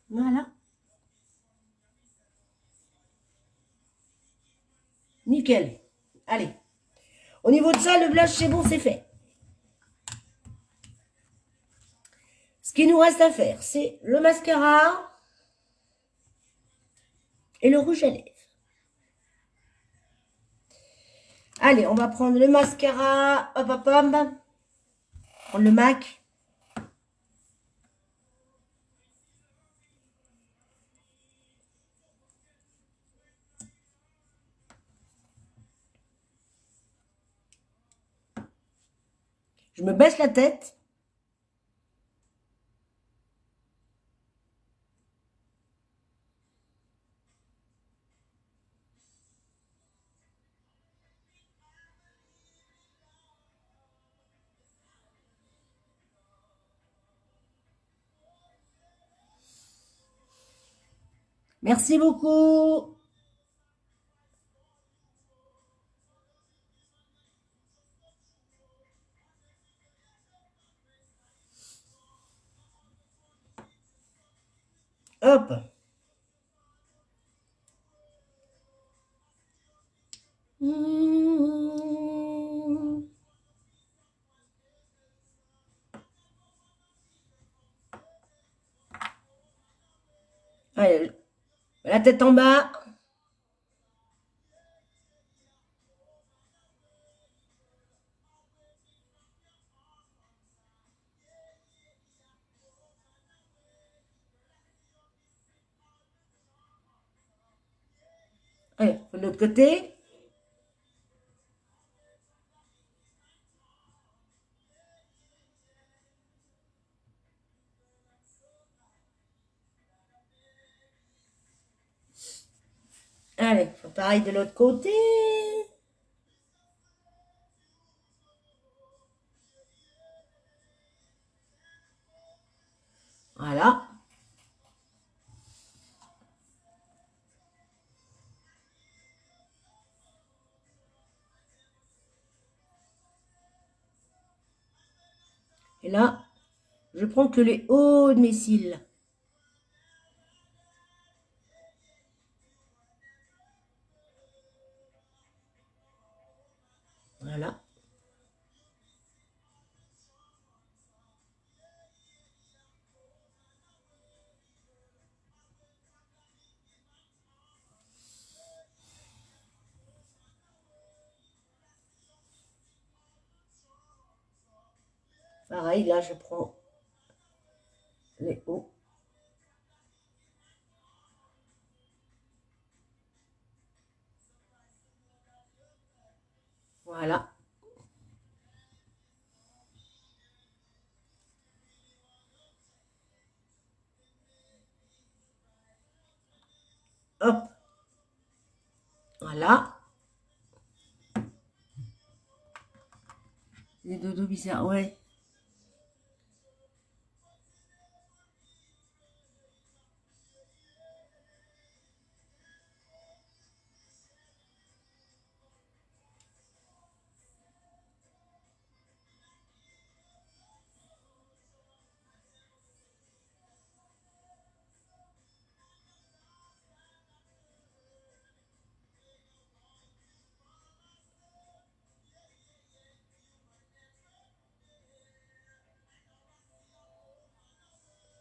Voilà. Nickel. Allez. Au niveau de ça, le blush, c'est bon, c'est fait. Ce qu'il nous reste à faire, c'est le mascara et le rouge à lèvres. Allez, on va prendre le mascara. Hop, hop, hop. Prendre le MAC. Je me baisse la tête. Merci beaucoup. Hop. Mmh. Allez, la tête en bas. Allez, de l'autre côté. Allez, pareil de l'autre côté. Voilà. Et là, je prends que les hauts de mes cils. Voilà. Pareil, là, je prends les hauts. Voilà. Hop. Voilà. Les dodos bizarres, ouais.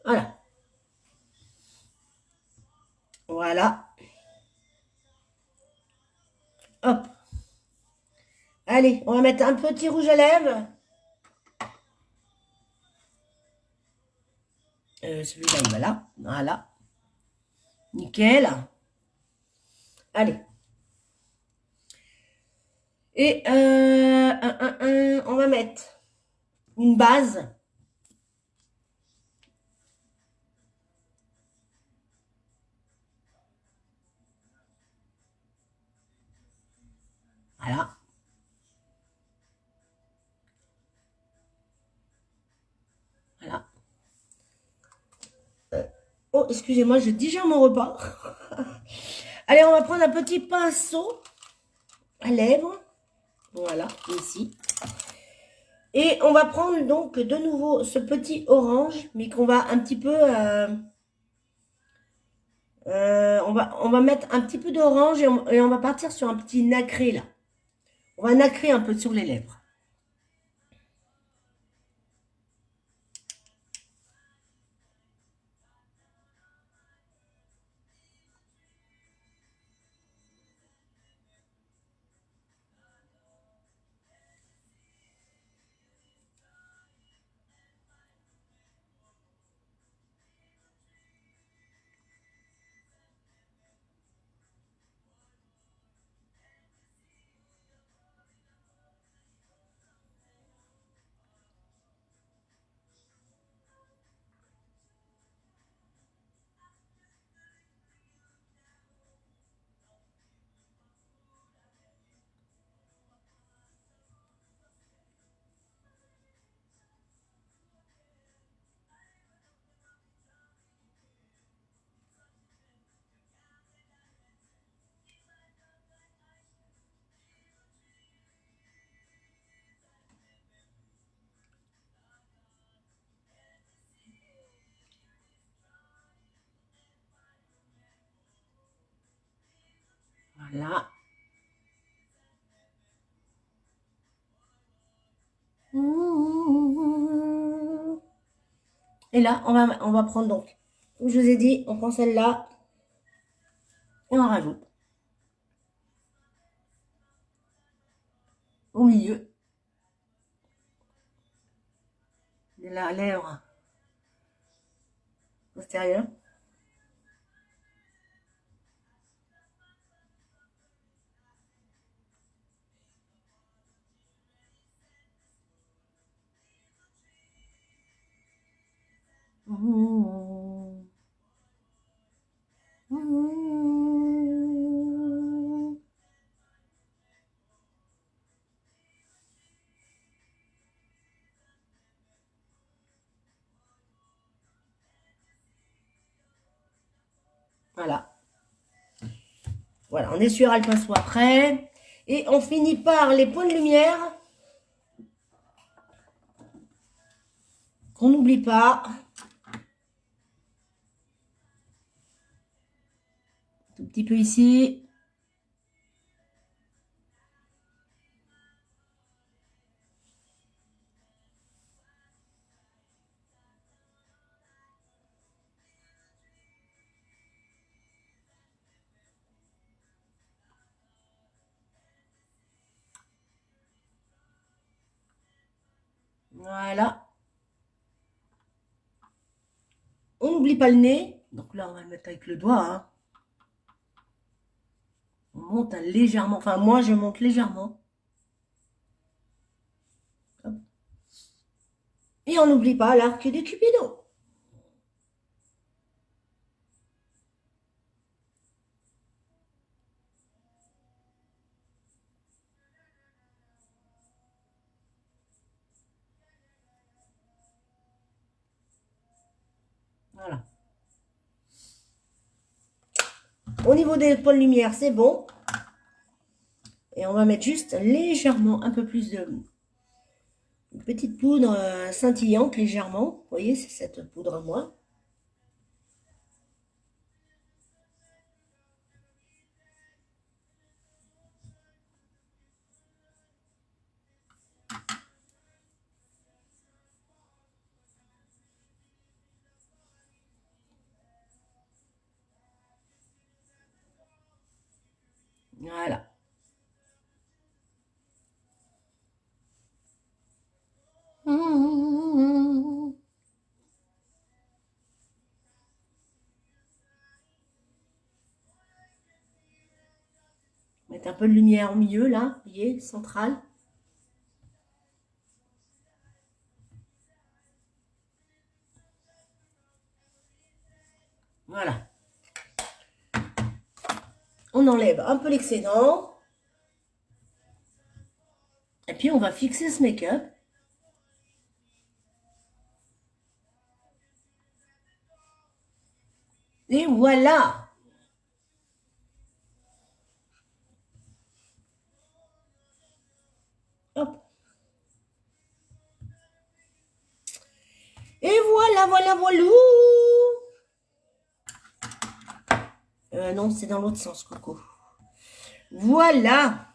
Voilà. Voilà. Hop. Allez, on va mettre un petit rouge à lèvres. Celui-là, il va là. Voilà. Nickel. Allez. Et on va mettre une base. Voilà. Voilà. Oh, excusez-moi, je digère mon repas. Allez, on va prendre un petit pinceau à lèvres. Voilà, ici. Et on va prendre donc de nouveau ce petit orange, mais qu'on va un petit peu... on va mettre un petit peu d'orange et on va partir sur un petit nacré là. On va nacrer un peu sur les lèvres. Voilà. Et là, on va prendre donc, comme je vous ai dit, on prend celle-là et on rajoute au milieu de la lèvre postérieure. Voilà. Voilà, on essuiera le pinceau après. Et on finit par les points de lumière. Qu'on n'oublie pas. Tout petit peu ici. Voilà. n'oublie pas le nez. Donc là, on va le mettre avec le doigt. Hein. On monte légèrement. Enfin, moi, je monte légèrement. Hop. Et on n'oublie pas l'arc de Cupidon. Voilà. Au niveau des points de lumière, c'est bon. Et on va mettre juste légèrement un peu plus de une petite poudre scintillante légèrement. Vous voyez, c'est cette poudre à moi. Voilà. Mettre un peu de lumière au milieu, là, vous voyez, centrale. Voilà. On enlève un peu l'excédent. Et puis, on va fixer ce make-up. Et voilà. Hop. Et voilà, voilà, voilà. Non, c'est dans l'autre sens, Coco. Voilà.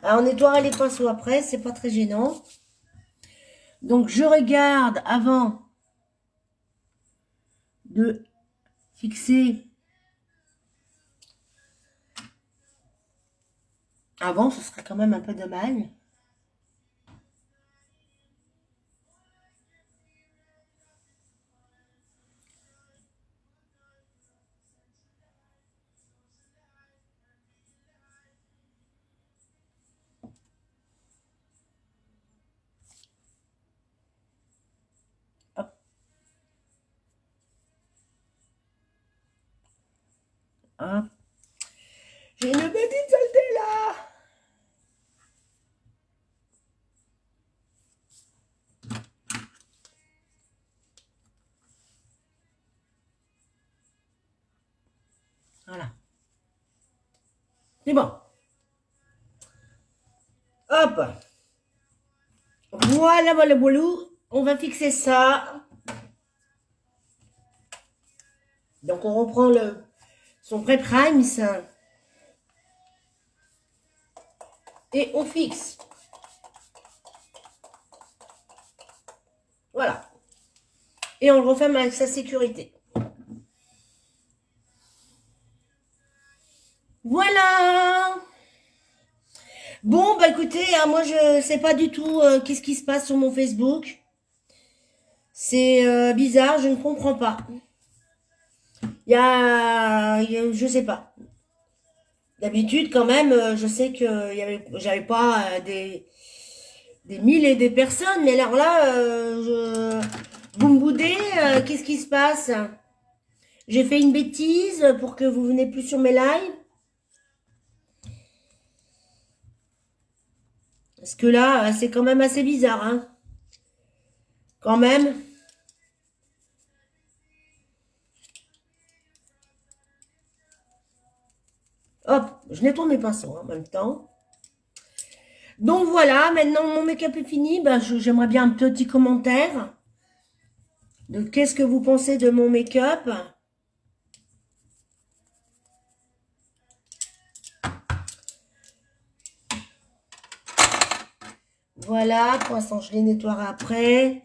Alors, on nettoiera les pinceaux après, c'est pas très gênant. Donc, je regarde avant de fixer. Avant, ce serait quand même un peu dommage. Hop. Hop. J'ai une petite saleté là. Voilà. C'est bon. Hop. Voilà, voilà, voilà. On va fixer ça. Donc, on reprend son pré-prime, ça. Et on fixe. Voilà. Et on le referme avec sa sécurité. Voilà. Bon, bah écoutez, hein, moi je sais pas du tout qu'est-ce qui se passe sur mon Facebook. C'est bizarre, je ne comprends pas. Je sais pas. D'habitude, quand même, je sais que j'avais pas des mille et des personnes, mais alors là, vous me boudez, qu'est-ce qui se passe? J'ai fait une bêtise pour que vous venez plus sur mes lives? Parce que là, c'est quand même assez bizarre, hein. Quand même. Hop, je nettoie mes pinceaux en même temps. Donc voilà, maintenant mon make-up est fini. Ben, j'aimerais bien un petit commentaire de qu'est-ce que vous pensez de mon make-up. Voilà, pour l'instant je les nettoierai après.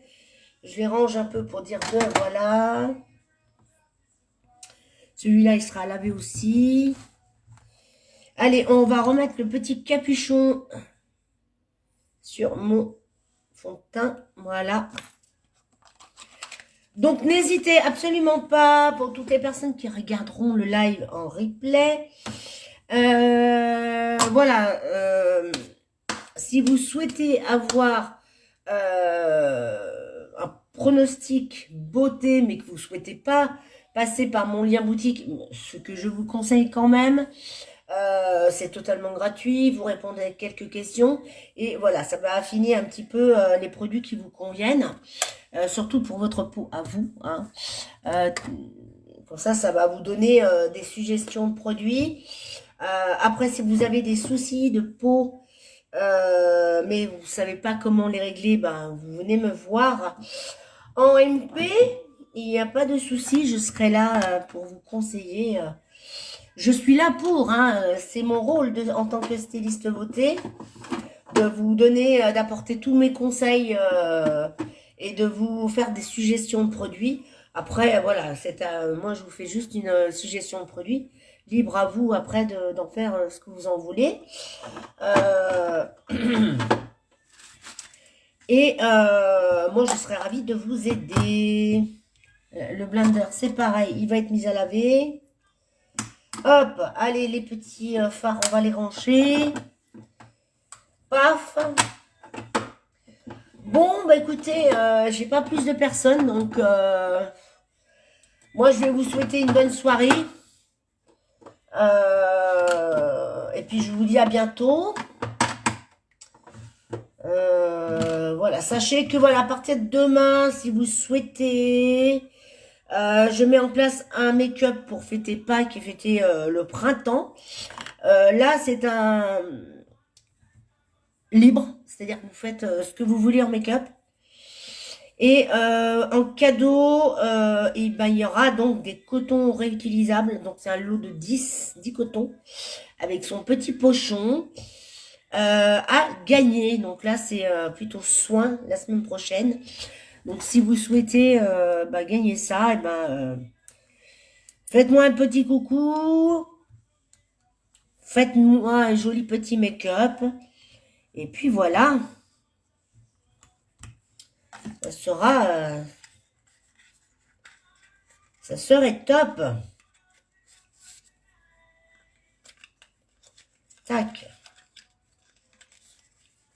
Je les range un peu pour dire que voilà. Celui-là, il sera lavé aussi. Allez, on va remettre le petit capuchon sur mon fond de teint. Voilà. Donc, n'hésitez absolument pas, pour toutes les personnes qui regarderont le live en replay. Voilà. Si vous souhaitez avoir un pronostic beauté, mais que vous ne souhaitez pas passer par mon lien boutique, ce que je vous conseille quand même, c'est totalement gratuit, vous répondez à quelques questions et voilà, ça va affiner un petit peu les produits qui vous conviennent, surtout pour votre peau à vous, hein. Pour ça, ça va vous donner des suggestions de produits. Après, si vous avez des soucis de peau, mais vous savez pas comment les régler, ben, vous venez me voir en MP. Il n'y a pas de souci, je serai là pour vous conseiller. Je suis là pour, hein, c'est mon rôle en tant que styliste beauté, de vous donner, d'apporter tous mes conseils et de vous faire des suggestions de produits. Après, voilà, moi je vous fais juste une suggestion de produit. Libre à vous après d'en faire ce que vous en voulez. Et moi je serais ravie de vous aider. Le blender, c'est pareil, il va être mis à laver. Hop, allez, les petits fards, on va les ranger. Paf. Bon, bah écoutez, j'ai pas plus de personnes, donc moi je vais vous souhaiter une bonne soirée. Et puis je vous dis à bientôt. Voilà, sachez que voilà, à partir de demain, si vous souhaitez, je mets en place un make-up pour fêter Pâques et fêter le printemps. Là, c'est un libre, c'est-à-dire que vous faites ce que vous voulez en make-up. Et en cadeau, et ben, il y aura donc des cotons réutilisables. Donc c'est un lot de 10 cotons avec son petit pochon à gagner. Donc là, c'est plutôt soin la semaine prochaine. Donc si vous souhaitez gagner ça, et faites-moi un petit coucou. Faites-moi un joli petit make-up. Et puis voilà. Ça serait top. Tac.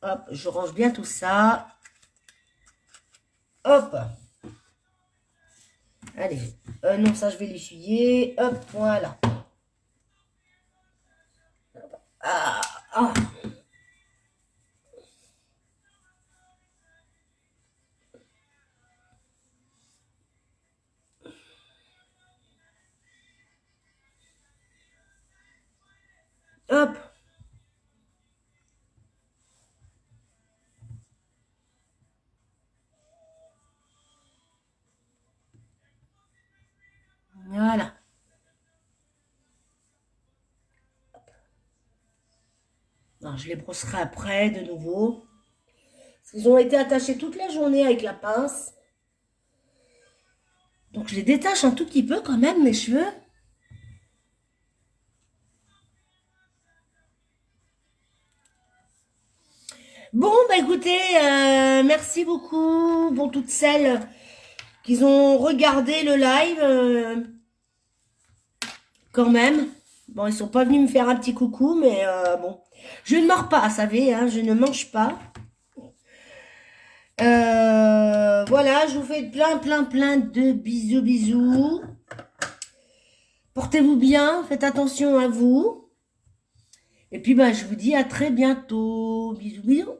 Hop, je range bien tout ça. Hop. Allez. Non, ça, je vais l'essuyer. Hop, voilà. Ah, ah. Hop. Voilà. Alors, je les brosserai après de nouveau. Ils ont été attachés toute la journée avec la pince. Donc, je les détache un tout petit peu quand même, mes cheveux. Bon, bah écoutez, merci beaucoup pour toutes celles qui ont regardé le live. Quand même. Bon, ils sont pas venus me faire un petit coucou, mais bon. Je ne mords pas, vous savez, hein, je ne mange pas. Voilà, je vous fais plein de bisous. Portez-vous bien, faites attention à vous. Et puis, bah, je vous dis à très bientôt. Bisous.